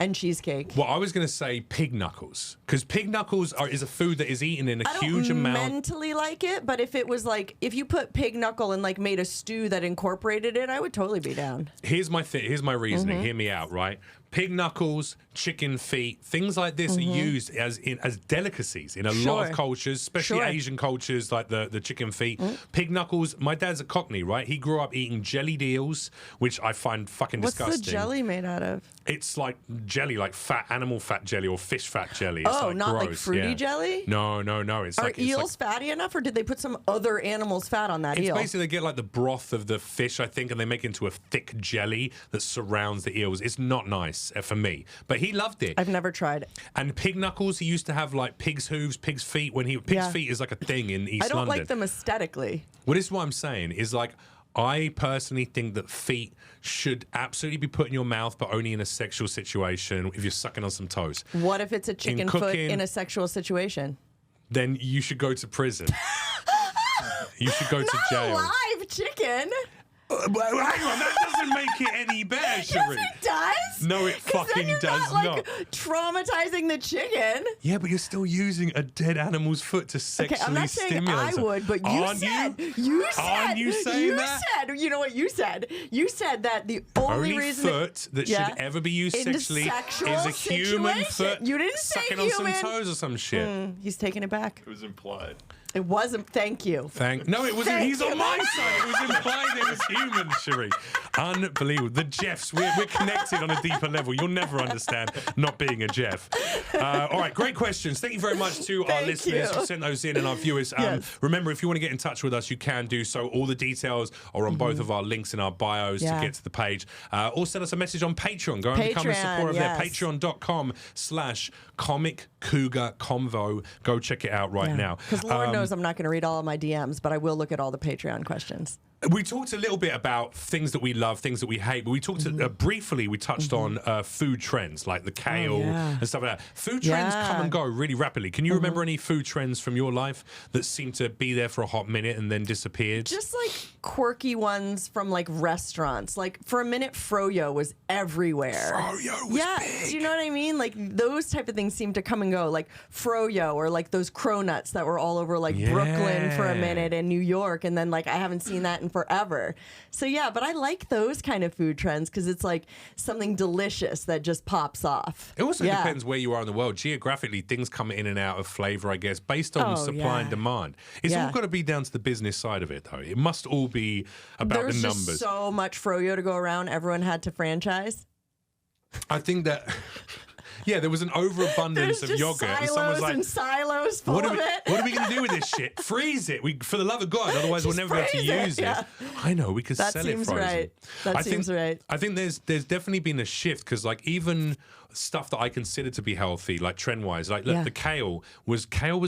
and cheesecake. Well, I was going to say pig knuckles, because pig knuckles is a food that is eaten in a huge amount. I don't mentally like it, but if it was like, if you put pig knuckle and like made a stew that incorporated it, I would totally be down. Here's my reasoning. Hear me out, right? pig knuckles, chicken feet, things like this are used as delicacies in a lot of cultures, especially Asian cultures, like the chicken feet. Pig knuckles, my dad's a Cockney, right? He grew up eating jellied eels, which I find fucking disgusting. What's the jelly made out of? It's like jelly, like animal fat jelly or fish fat jelly. It's like not gross. like fruity jelly? No. It's Are like eels fatty enough, or did they put some other animal's fat on that eel? Basically, they get like the broth of the fish, I think, and they make it into a thick jelly that surrounds the eels. It's not nice for me, but he loved it. I've never tried it. And pig knuckles, he used to have like pig's hooves, pig's feet. Pig's feet is like a thing in East London. I don't like them aesthetically. Well, this is what I'm saying is like, I personally think that feet should absolutely be put in your mouth, but only in a sexual situation if you're sucking on some toes. What if it's a chicken foot in a sexual situation? Then you should go to prison. You should go to jail. Not a live chicken. Hang on, that doesn't make it any better, Cherie. Yes, it does. No, it fucking does not. Traumatizing the chicken. Yeah, but you're still using a dead animal's foot to sexually I'm not stimulate. saying I would, but you said. Aren't you saying that? You know what you said? You said that the only reason foot that should ever be used sexually is a human foot. You didn't say sucking human. on some toes or some shit. He's taking it back. It was implied. It wasn't. Thank you. No, it wasn't. He's on my side. It was implied it was human, Cherie. Unbelievable. The Jeffs, we're connected on a deeper level. You'll never understand not being a Jeff. All right, great questions. Thank you very much to our listeners who sent those in and our viewers. Remember, if you want to get in touch with us, you can do so. All the details are on both of our links in our bios to get to the page. Or send us a message on Patreon. Go and become a supporter there. Patreon.com/Comic Cougar Convo. Go check it out right now. Because Lord knows I'm not going to read all of my DMs, but I will look at all the Patreon questions. We talked a little bit about things that we love, things that we hate, but we talked briefly, we touched on food trends like the kale and stuff like that. Food trends come and go really rapidly. Can you remember any food trends from your life that seemed to be there for a hot minute and then disappeared? Just like quirky ones from like restaurants. Like for a minute, froyo was everywhere. Froyo was big. Do you know what I mean? Like those type of things seem to come and go. Like froyo or like those cronuts that were all over like Brooklyn for a minute and New York. And then like I haven't seen that in forever. So yeah, but I like those kind of food trends because it's like something delicious that just pops off. It also depends where you are in the world. Geographically, things come in and out of flavor, I guess, based on supply and demand. It's all got to be down to the business side of it, though. It must all be about the numbers. There's just so much froyo to go around. Everyone had to franchise. I think that... Yeah, there was an overabundance of yogurt. Silos and someone's like, and silos full of it. What are we going to do with this shit? Freeze it. For the love of God. Otherwise, we'll never be able to use it. I know. We could sell it frozen. That seems right. I think there's definitely been a shift because, like, even stuff that I consider to be healthy, like trend-wise, like look, the kale was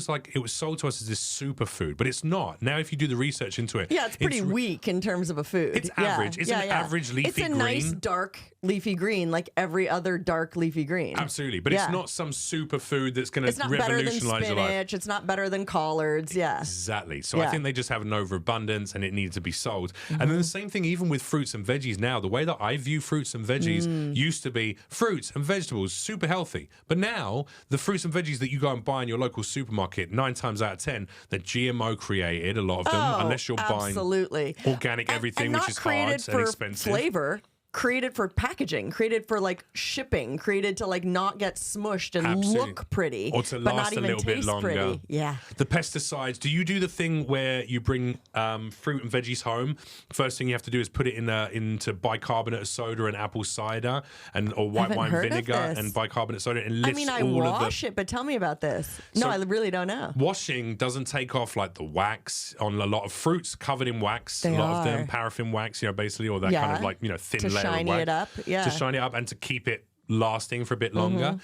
like it was sold to us as this superfood, but it's not. Now, if you do the research into it, it's pretty weak in terms of a food. It's average. It's an average leafy green. It's a nice dark leafy green, like every other dark leafy green. Absolutely, but it's not some superfood that's going to revolutionize your life. It's not better than spinach. It's not better than collards. Yeah, exactly. So I think they just have an overabundance, and it needs to be sold. And then the same thing, even with fruits and veggies. Now, the way that I view fruits and veggies used to be fruits and vegetables, super healthy. But now, the fruits and veggies that you go and buy in your local supermarket, 9 times out of 10, they're GMO created. A lot of them, unless you're buying organic everything, which is hard and expensive. Flavor. Created for packaging, created for like shipping, created to like not get smushed and look pretty, or to but last not a little bit longer. Pretty. Yeah. The pesticides. Do you do the thing where you bring fruit and veggies home? First thing you have to do is put it into bicarbonate of soda and apple cider, or white wine vinegar and bicarbonate soda, and lifts I wash it, but tell me about this. No, I really don't know. Washing doesn't take off like the wax on a lot of fruits, covered in wax. A lot of them paraffin wax, basically, or that kind of like thin layer. Shiny it up, to shine it up and to keep it lasting for a bit longer.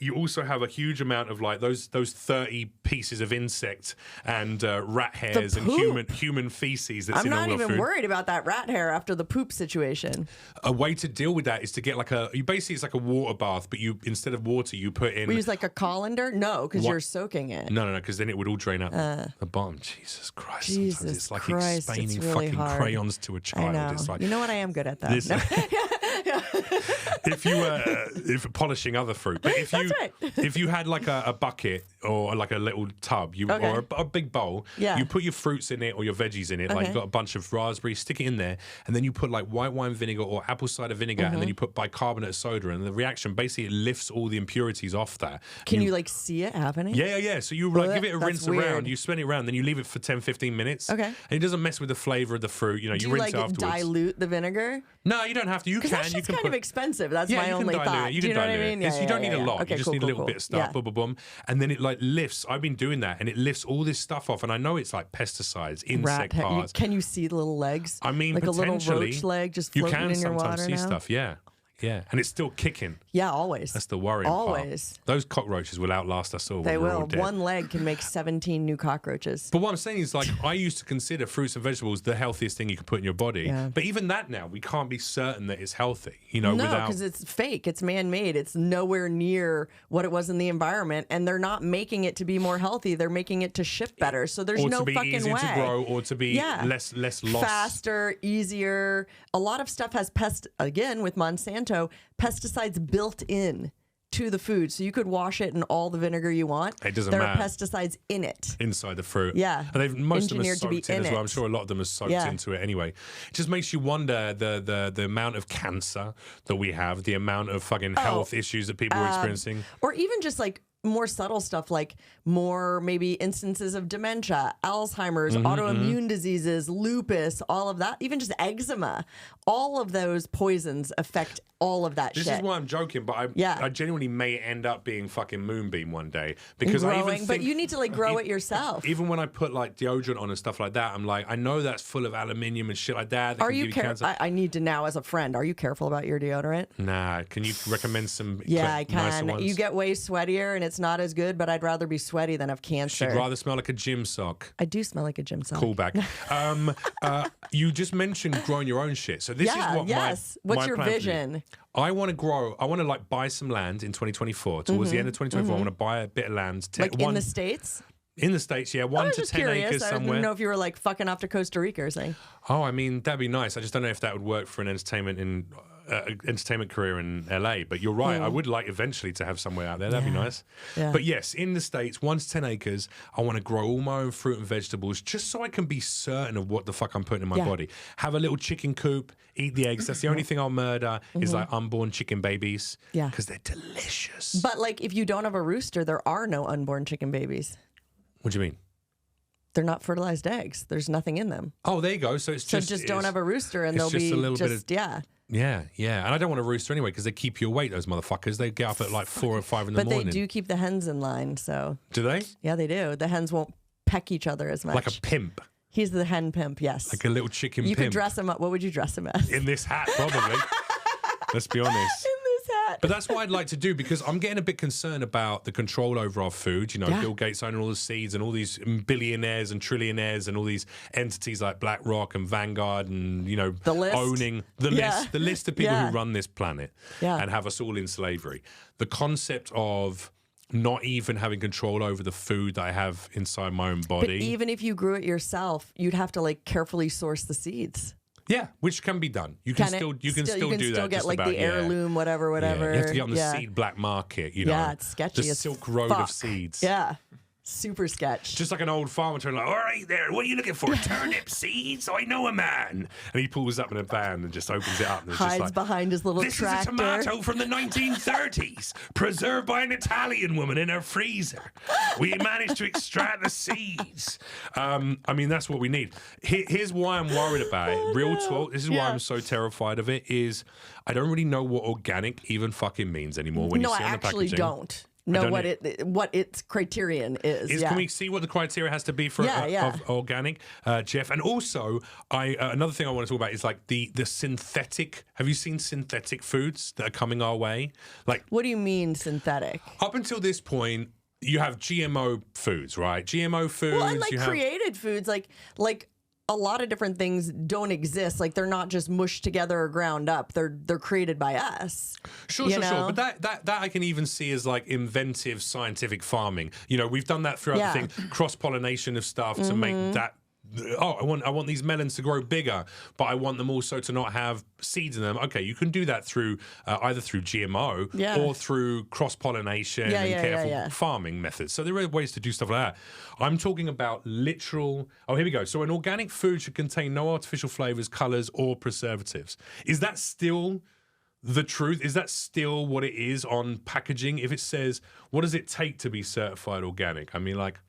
You also have a huge amount of like those 30 pieces of insect and rat hairs and human feces that's in all the food. I'm not even worried about that rat hair after the poop situation. A way to deal with that is to get like it's like a water bath, but you instead of water you put in. We use like a colander? No, because you're soaking it. No, because then it would all drain out the bottom. Jesus Christ! Sometimes it's like explaining fucking crayons to a child. I know. It's like, you know what? I am good at that. if you were polishing other fruit, but if you had like a bucket or like a little tub, or a big bowl, you put your fruits in it or your veggies in it. Like you've got a bunch of raspberries, stick it in there, and then you put like white wine vinegar or apple cider vinegar, and then you put bicarbonate soda, and the reaction basically it lifts all the impurities off that. Can you like see it happening? Yeah. So you like give it a rinse around, you spin it around, then you leave it for 10-15 minutes. Okay. And it doesn't mess with the flavor of the fruit. You know, you rinse like afterwards. Dilute the vinegar? No, you don't have to. You can. That's kind of expensive. That's my only thought. You can dilute it. Yeah, you don't need a lot. Okay, you just need a little bit of stuff. Yeah. Boom, boom, boom. And then it like lifts. I've been doing that, and it lifts all this stuff off. And I know it's like pesticides, insect parts. Can you see the little legs? I mean, like a little potentially, roach leg just floating in your water now? You can sometimes see stuff, yeah. Yeah, and it's still kicking. Yeah, always. That's the worrying always. part. Those cockroaches will outlast us all. They when we're all will. dead. One leg can make 17 new cockroaches. But what I'm saying is, like, I used to consider fruits and vegetables the healthiest thing you could put in your body. Yeah. But even that now, we can't be certain that it's healthy. You know, No, without because it's fake. It's man-made. It's nowhere near what it was in the environment, and they're not making it to be more healthy. They're making it to ship better. So there's or no to be fucking easier way. to grow, or to be less loss. Faster, easier. A lot of stuff has again with Monsanto, pesticides built in to the food, so you could wash it in all the vinegar you want. It doesn't there matter. There are pesticides in it. Inside the fruit. Yeah. And most of them are Engineered to be soaked in in as well. it. I'm sure a lot of them are soaked into it anyway. It just makes you wonder the amount of cancer that we have, the amount of fucking health issues that people are experiencing. Or even just like more subtle stuff, like more maybe instances of dementia, Alzheimer's, autoimmune diseases, lupus, all of that, even just eczema. All of those poisons affect all of that shit. This is why I'm joking, but I genuinely may end up being fucking Moonbeam one day. Because I even think, but you need to like grow it yourself. Even when I put like deodorant on and stuff like that, I'm like, I know that's full of aluminium and shit like that. Are you careful? I need to now as a friend. Are you careful about your deodorant? Nah. Can you recommend some I can. nicer ones? You get way sweatier and it's not as good, but I'd rather be sweaty than have cancer. She'd rather smell like a gym sock. I do smell like a gym sock. Callback. You just mentioned growing your own shit. So this is what What's your plan vision? I want to grow. I want to like buy some land in 2024. Towards the end of 2024, I want to buy a bit of land. Like in the States? In the States, yeah, 1 to 10 acres somewhere. I didn't know if you were like fucking off to Costa Rica or something. Oh, I mean, that'd be nice. I just don't know if that would work for an entertainment career in LA. But you're right. I would like eventually to have somewhere out there. That'd be nice. Yeah. But yes, in the States, 1 to 10 acres, I want to grow all my own fruit and vegetables just so I can be certain of what the fuck I'm putting in my body. Have a little chicken coop, eat the eggs. That's the only thing I'll murder is like unborn chicken babies. Yeah. Because they're delicious. But like if you don't have a rooster, there are no unborn chicken babies. What do you mean? They're not fertilized eggs. There's nothing in them. Oh, there you go. So it's just don't have a rooster, and they'll be a little bit of, yeah. Yeah. And I don't want a rooster anyway because they keep you awake. Those motherfuckers. They get up at like 4 or 5 in the morning. But they do keep the hens in line. So do they? Yeah, they do. The hens won't peck each other as much. Like a pimp. He's the hen pimp. Yes. Like a little chicken pimp. You could dress him up. What would you dress him as? In this hat, probably. Let's be honest. But that's what I'd like to do because I'm getting a bit concerned about the control over our food. You know, Bill Gates owning all the seeds and all these billionaires and trillionaires and all these entities like BlackRock and Vanguard and, you know, owning the list of people who run this planet and have us all in slavery. The concept of not even having control over the food that I have inside my own body. But even if you grew it yourself, you'd have to like carefully source the seeds. Yeah, which can be done. You can still do that. You can still get like the heirloom, whatever. Yeah. You have to get on the seed black market. You know, yeah, it's sketchy. The Silk Road of seeds. Yeah, super sketch. Just like an old farmer turning like, all right there, what are you looking for? Turnip seeds? I know a man. And he pulls up in a van and just opens it up. And hides just like, behind his little tractor. This is a tomato from the 1930s, preserved by an Italian woman in her freezer. We managed to extract the seeds. I mean, that's what we need. Here's why I'm worried about it. Real talk. This is why I'm so terrified of it. Is I don't really know what organic even fucking means anymore when you see it on the packaging. No, I actually don't know what its criterion is. Can we see what the criteria has to be for of organic, Jeff? And also, another thing I want to talk about is like the synthetic. Have you seen synthetic foods that are coming our way? Like, what do you mean synthetic? Up until this point, you have GMO foods, right? GMO foods. Well, and like created foods, like a lot of different things don't exist. Like they're not just mushed together or ground up. They're created by us. Sure. But that I can even see as like inventive scientific farming. You know, we've done that throughout the thing. Cross-pollination of stuff to make I want these melons to grow bigger, but I want them also to not have seeds in them. Okay, you can do that through either through GMO or through cross-pollination and careful farming methods. So there are ways to do stuff like that. I'm talking about literal. Oh, here we go. So an organic food should contain no artificial flavors, colors, or preservatives. Is that still the truth? Is that still what it is on packaging? If it says, what does it take to be certified organic? I mean, like,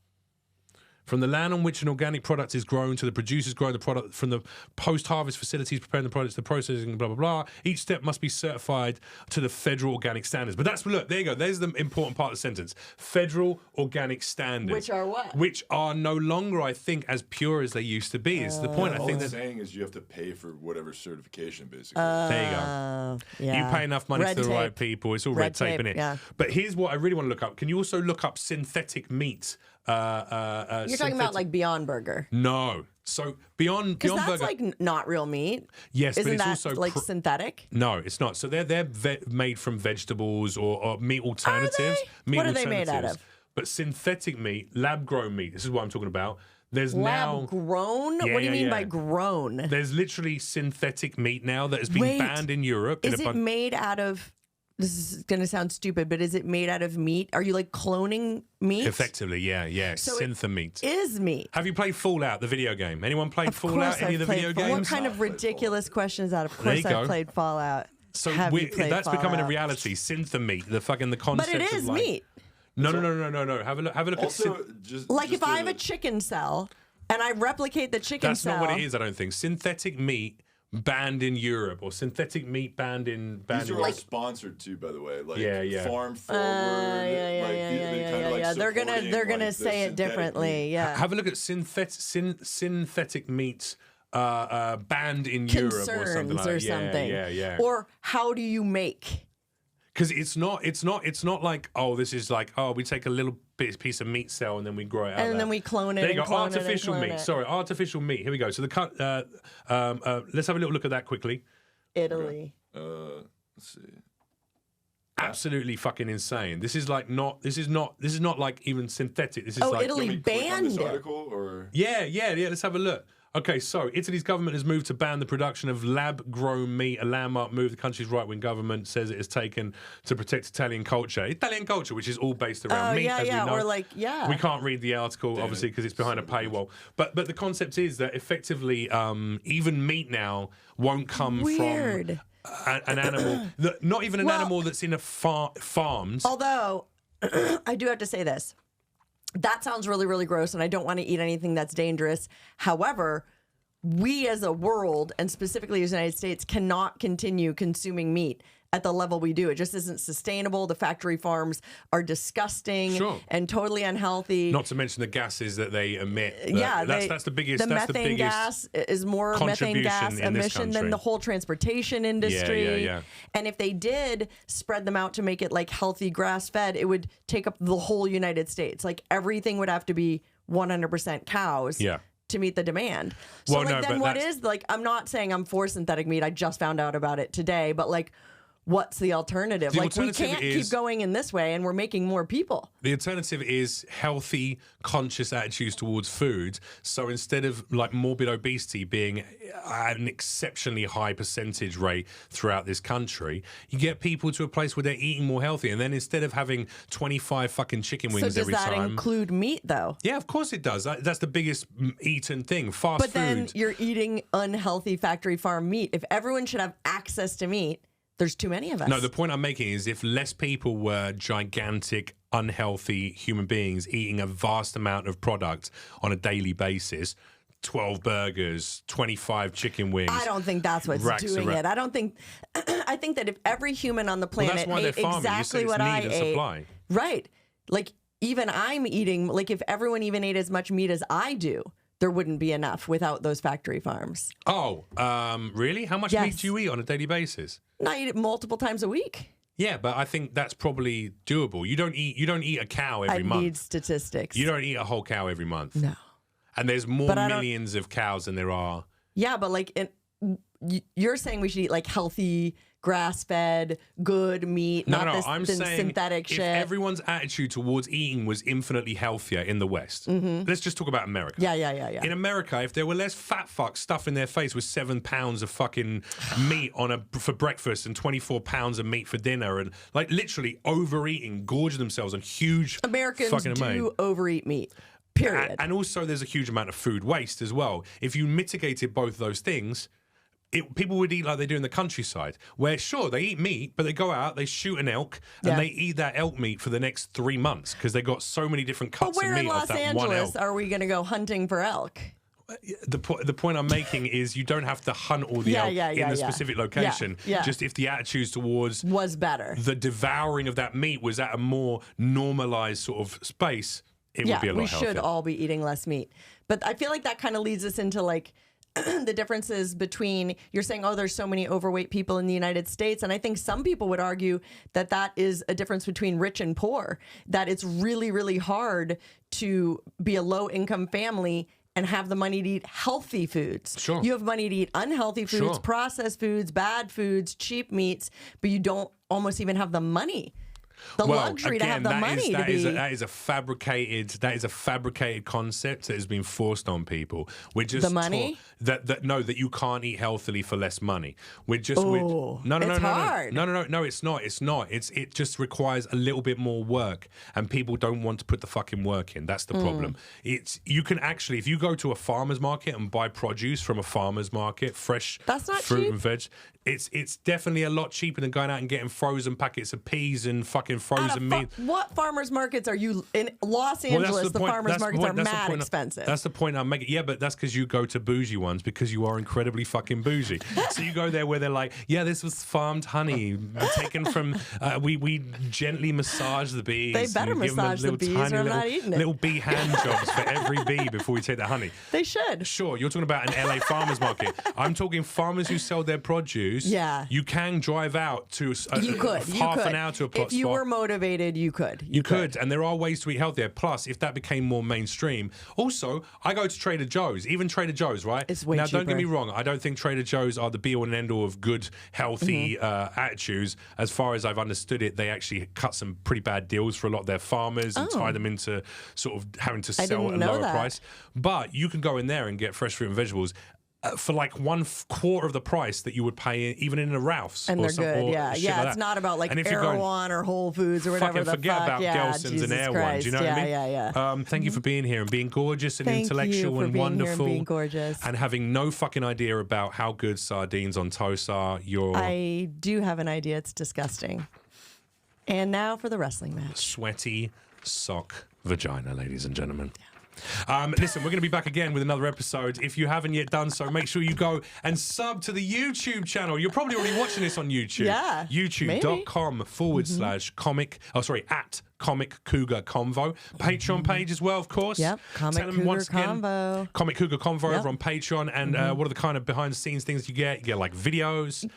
from the land on which an organic product is grown to the producers growing the product, from the post-harvest facilities preparing the products, the processing, blah, blah, blah. Each step must be certified to the federal organic standards. But that's, look, there you go. There's the important part of the sentence. Federal organic standards. Which are what? Which are no longer, I think, as pure as they used to be. It's the point, I All think. it's saying is you have to pay for whatever certification, basically. There you go. Yeah. You pay enough money Red to the tape. right people. It's all red tape, innit? yeah. But here's what I really want to look up. Can you also look up synthetic meat? You're talking about like Beyond Burger. No. So Beyond Because that's Burger. like not real meat. Yes, Isn't but it's that also like synthetic? No, it's not. So they're made from vegetables or meat alternatives. Meat What are they made out alternatives. of? But synthetic meat, lab-grown meat. This is what I'm talking about. There's Lab now. grown? Yeah, What do you yeah, mean by yeah. grown? There's literally synthetic meat now that has been Wait, banned in Europe. Is it made out of? This is going to sound stupid, but is it made out of meat? Are you like cloning meat? Effectively, yeah. So Syntha meat. Is meat? Have you played Fallout, the video game? Anyone played Of Fallout? course Any of the I've played video Fallout. games? What kind of ridiculous question is that? Of There course you I've go. played Fallout. So Have you played that's becoming a Fallout? reality. Syntha meat, the But concept. it is of like, meat. No. Have a look. Have a look Also, at. just Like just if I have to- a chicken cell and I replicate the chicken That's cell. not what it is. I don't think synthetic meat banned in Europe or synthetic meat banned in. These are all sponsored too, by the way. Like Yeah. Farm Forward. Yeah. They're gonna say it differently. Yeah. Have a look at synthetic meats banned in Europe or something Concerns like or that. something. Yeah. Or how do you make? Because it's not like, oh, this is like, oh, we take a little piece of meat cell and then we grow it out. And then we clone it. There you and go, clone it and artificial clone meat. it. Sorry, artificial meat. Here we go. So the cut. Let's have a little look at that quickly. Italy. Let's see. Absolutely fucking insane. This is like not. This is not like even synthetic. This is like. Italy Can we click on this banned it. article, or Yeah. Let's have a look. Okay, so Italy's government has moved to ban the production of lab-grown meat, a landmark move the country's right-wing government says it has taken to protect Italian culture, which is all based around meat, as we know. Or like, We can't read the article, obviously, because it's behind a paywall. But the concept is that effectively, even meat now won't come Weird. from an animal, not even an animal that's in a farms. Although, I do have to say this. That sounds really, really gross, and I don't want to eat anything that's dangerous. However, we as a world, and specifically as the United States, cannot continue consuming meat at the level we do. It just isn't sustainable. The factory farms are disgusting Sure. and totally unhealthy. Not to mention the gases that they emit. That's the biggest. The that's the methane biggest gas is more methane contribution gas in this emission than country. the whole transportation industry. Yeah. And if they did spread them out to make it like healthy grass fed, it would take up the whole United States. Like everything would have to be 100% cows. Yeah. To meet the demand. So Well, like no, then but what that's- is like I'm not saying I'm for synthetic meat. I just found out about it today, but like what's the alternative? The Like alternative we can't is- keep going in this way and we're making more people. The alternative is healthy, conscious attitudes towards food. So instead of like morbid obesity being at an exceptionally high percentage rate throughout this country, you get people to a place where they're eating more healthy. And then instead of having 25 fucking chicken So wings does every that time. include meat though? Yeah, of course it does. That's the biggest eaten thing. Fast But food. then you're eating unhealthy factory farm meat. If everyone should have access to meat, there's too many of us. No, the point I'm making is if less people were gigantic, unhealthy human beings eating a vast amount of product on a daily basis, 12 burgers, 25 chicken wings. I don't think that's what's racks doing around- it. I don't think. I think that if every human on the Well, planet that's why they're ate farming. You said exactly it's what need I and ate, supply. right? Like even I'm eating. Like if everyone even ate as much meat as I do, there wouldn't be enough without those factory farms. Oh, really? How much Yes. meat do you eat on a daily basis? And I eat it multiple times a week. Yeah, but I think that's probably doable. You don't eat a cow every I month. need statistics. You don't eat a whole cow every month. No. And there's more But I don't- millions of cows than there are. Yeah, but like you're saying we should eat like healthy grass-fed, good meat, not this I'm saying synthetic if shit. everyone's attitude towards eating was infinitely healthier in the West, let's just talk about America. Yeah. In America, if there were less fat fucks stuffing their face with 7 pounds of fucking meat for breakfast and 24 pounds of meat for dinner, and like literally overeating, gorging themselves on huge Americans fucking do overeat meat. Period. And also, there's a huge amount of food waste as well. If you mitigated both those things, people would eat like they do in the countryside, where sure they eat meat, but they go out, they shoot an elk, and they eat that elk meat for the next 3 months because they got so many different cuts of meat off that one elk. Where in Los Angeles are we going to go hunting for elk? The point I'm making is you don't have to hunt all the elk in the specific location. Just if the attitudes towards was better, the devouring of that meat was at a more normalized sort of space, it would be a lot healthier. We should all be eating less meat. But I feel like that kind of leads us into like the differences between, you're saying, oh, there's so many overweight people in the United States. And I think some people would argue that that is a difference between rich and poor, that it's really, really hard to be a low income family and have the money to eat healthy foods. Sure. You have money to eat unhealthy foods, processed foods, bad foods, cheap meats, but you don't almost even have the money. Luxury to have the money to be. That is a fabricated concept that has been forced on people. We're just the money that you can't eat healthily for less money. We're just hard. No, it's not. It just requires a little bit more work, and people don't want to put the fucking work in. That's the problem. You can actually, if you go to a farmer's market and buy produce from a farmer's market, fresh fruit and veg. It's definitely a lot cheaper than going out and getting frozen packets of peas and fucking frozen meat. What farmers markets are you in Los Angeles? The farmers markets are mad expensive. That's the point I'm making. Yeah, but that's because you go to bougie ones because you are incredibly fucking bougie. So you go there where they're like, yeah, this was farmed honey taken from. We gently massage the bees. They better massage the bees, or I'm not eating it. Little bee hand jobs for every bee before we take the honey. They should. Sure, you're talking about an LA farmers market. I'm talking farmers who sell their produce. Yeah. You can drive out to half an hour to a plot spot. If you were motivated, you could. You could. And there are ways to eat healthier. Plus, if that became more mainstream. Also, I go to Trader Joe's. Even Trader Joe's, right? It's way cheaper. cheaper. Don't get me wrong. I don't think Trader Joe's are the be-all and end-all of good, healthy attitudes. As far as I've understood it, they actually cut some pretty bad deals for a lot of their farmers and tie them into sort of having to sell at a lower price. But you can go in there and get fresh fruit and vegetables for like 1/4 of the price that you would pay even in a Ralph's. And they're good, yeah. Like it's that. not about like Erewhon or Whole Foods or whatever the forget about Gelson's and Erewhon. Do you know what I mean? Yeah. Thank you for being here and being gorgeous and intellectual and wonderful. Being gorgeous. And having no fucking idea about how good sardines on toast are. I do have an idea. It's disgusting. And now for the wrestling match. Sweaty sock vagina, ladies and gentlemen. Listen, we're going to be back again with another episode. If you haven't yet done so, make sure you go and sub to the YouTube channel. You're probably already watching this on YouTube. Yeah. YouTube.com/comic. At Comic Cougar Convo. Patreon page as well, of course. Yep. Comic Cougar Convo. Comic Cougar Convo over on Patreon. And what are the kind of behind the scenes things you get? You get like videos.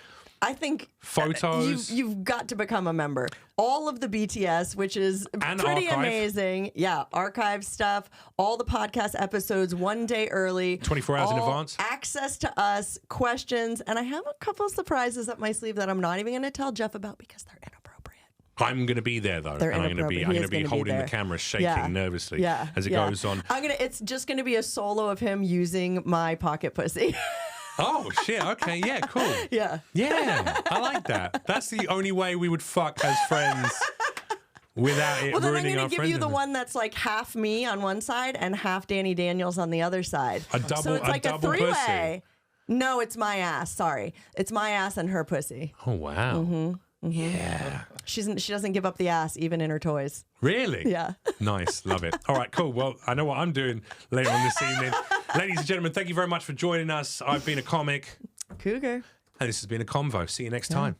I think photos. You've got to become a member. All of the BTS, which is pretty amazing. Yeah, archive stuff, all the podcast episodes 1 day early. 24 hours in advance. Access to us, questions, and I have a couple of surprises up my sleeve that I'm not even going to tell Jeff about because they're inappropriate. I'm going to be there though. They're and I'm going to be holding there. the camera, shaking nervously as it goes on. It's just going to be a solo of him using my pocket pussy. Oh, shit. Okay. Yeah, cool. Yeah. Yeah. I like that. That's the only way we would fuck as friends without it ruining our friendship. Well, then I'm going to give you the one that's like half me on one side and half Danny Daniels on the other side. So it's like a three-way. No, it's my ass. Sorry. It's my ass and her pussy. Oh, wow. Mm-hmm. Yeah. She doesn't give up the ass even in her toys. Really? Yeah. Nice. Love it. All right, cool. Well, I know what I'm doing later on this evening. Ladies and gentlemen, thank you very much for joining us. I've been a Comic Cougar. And this has been a Convo. See you next time.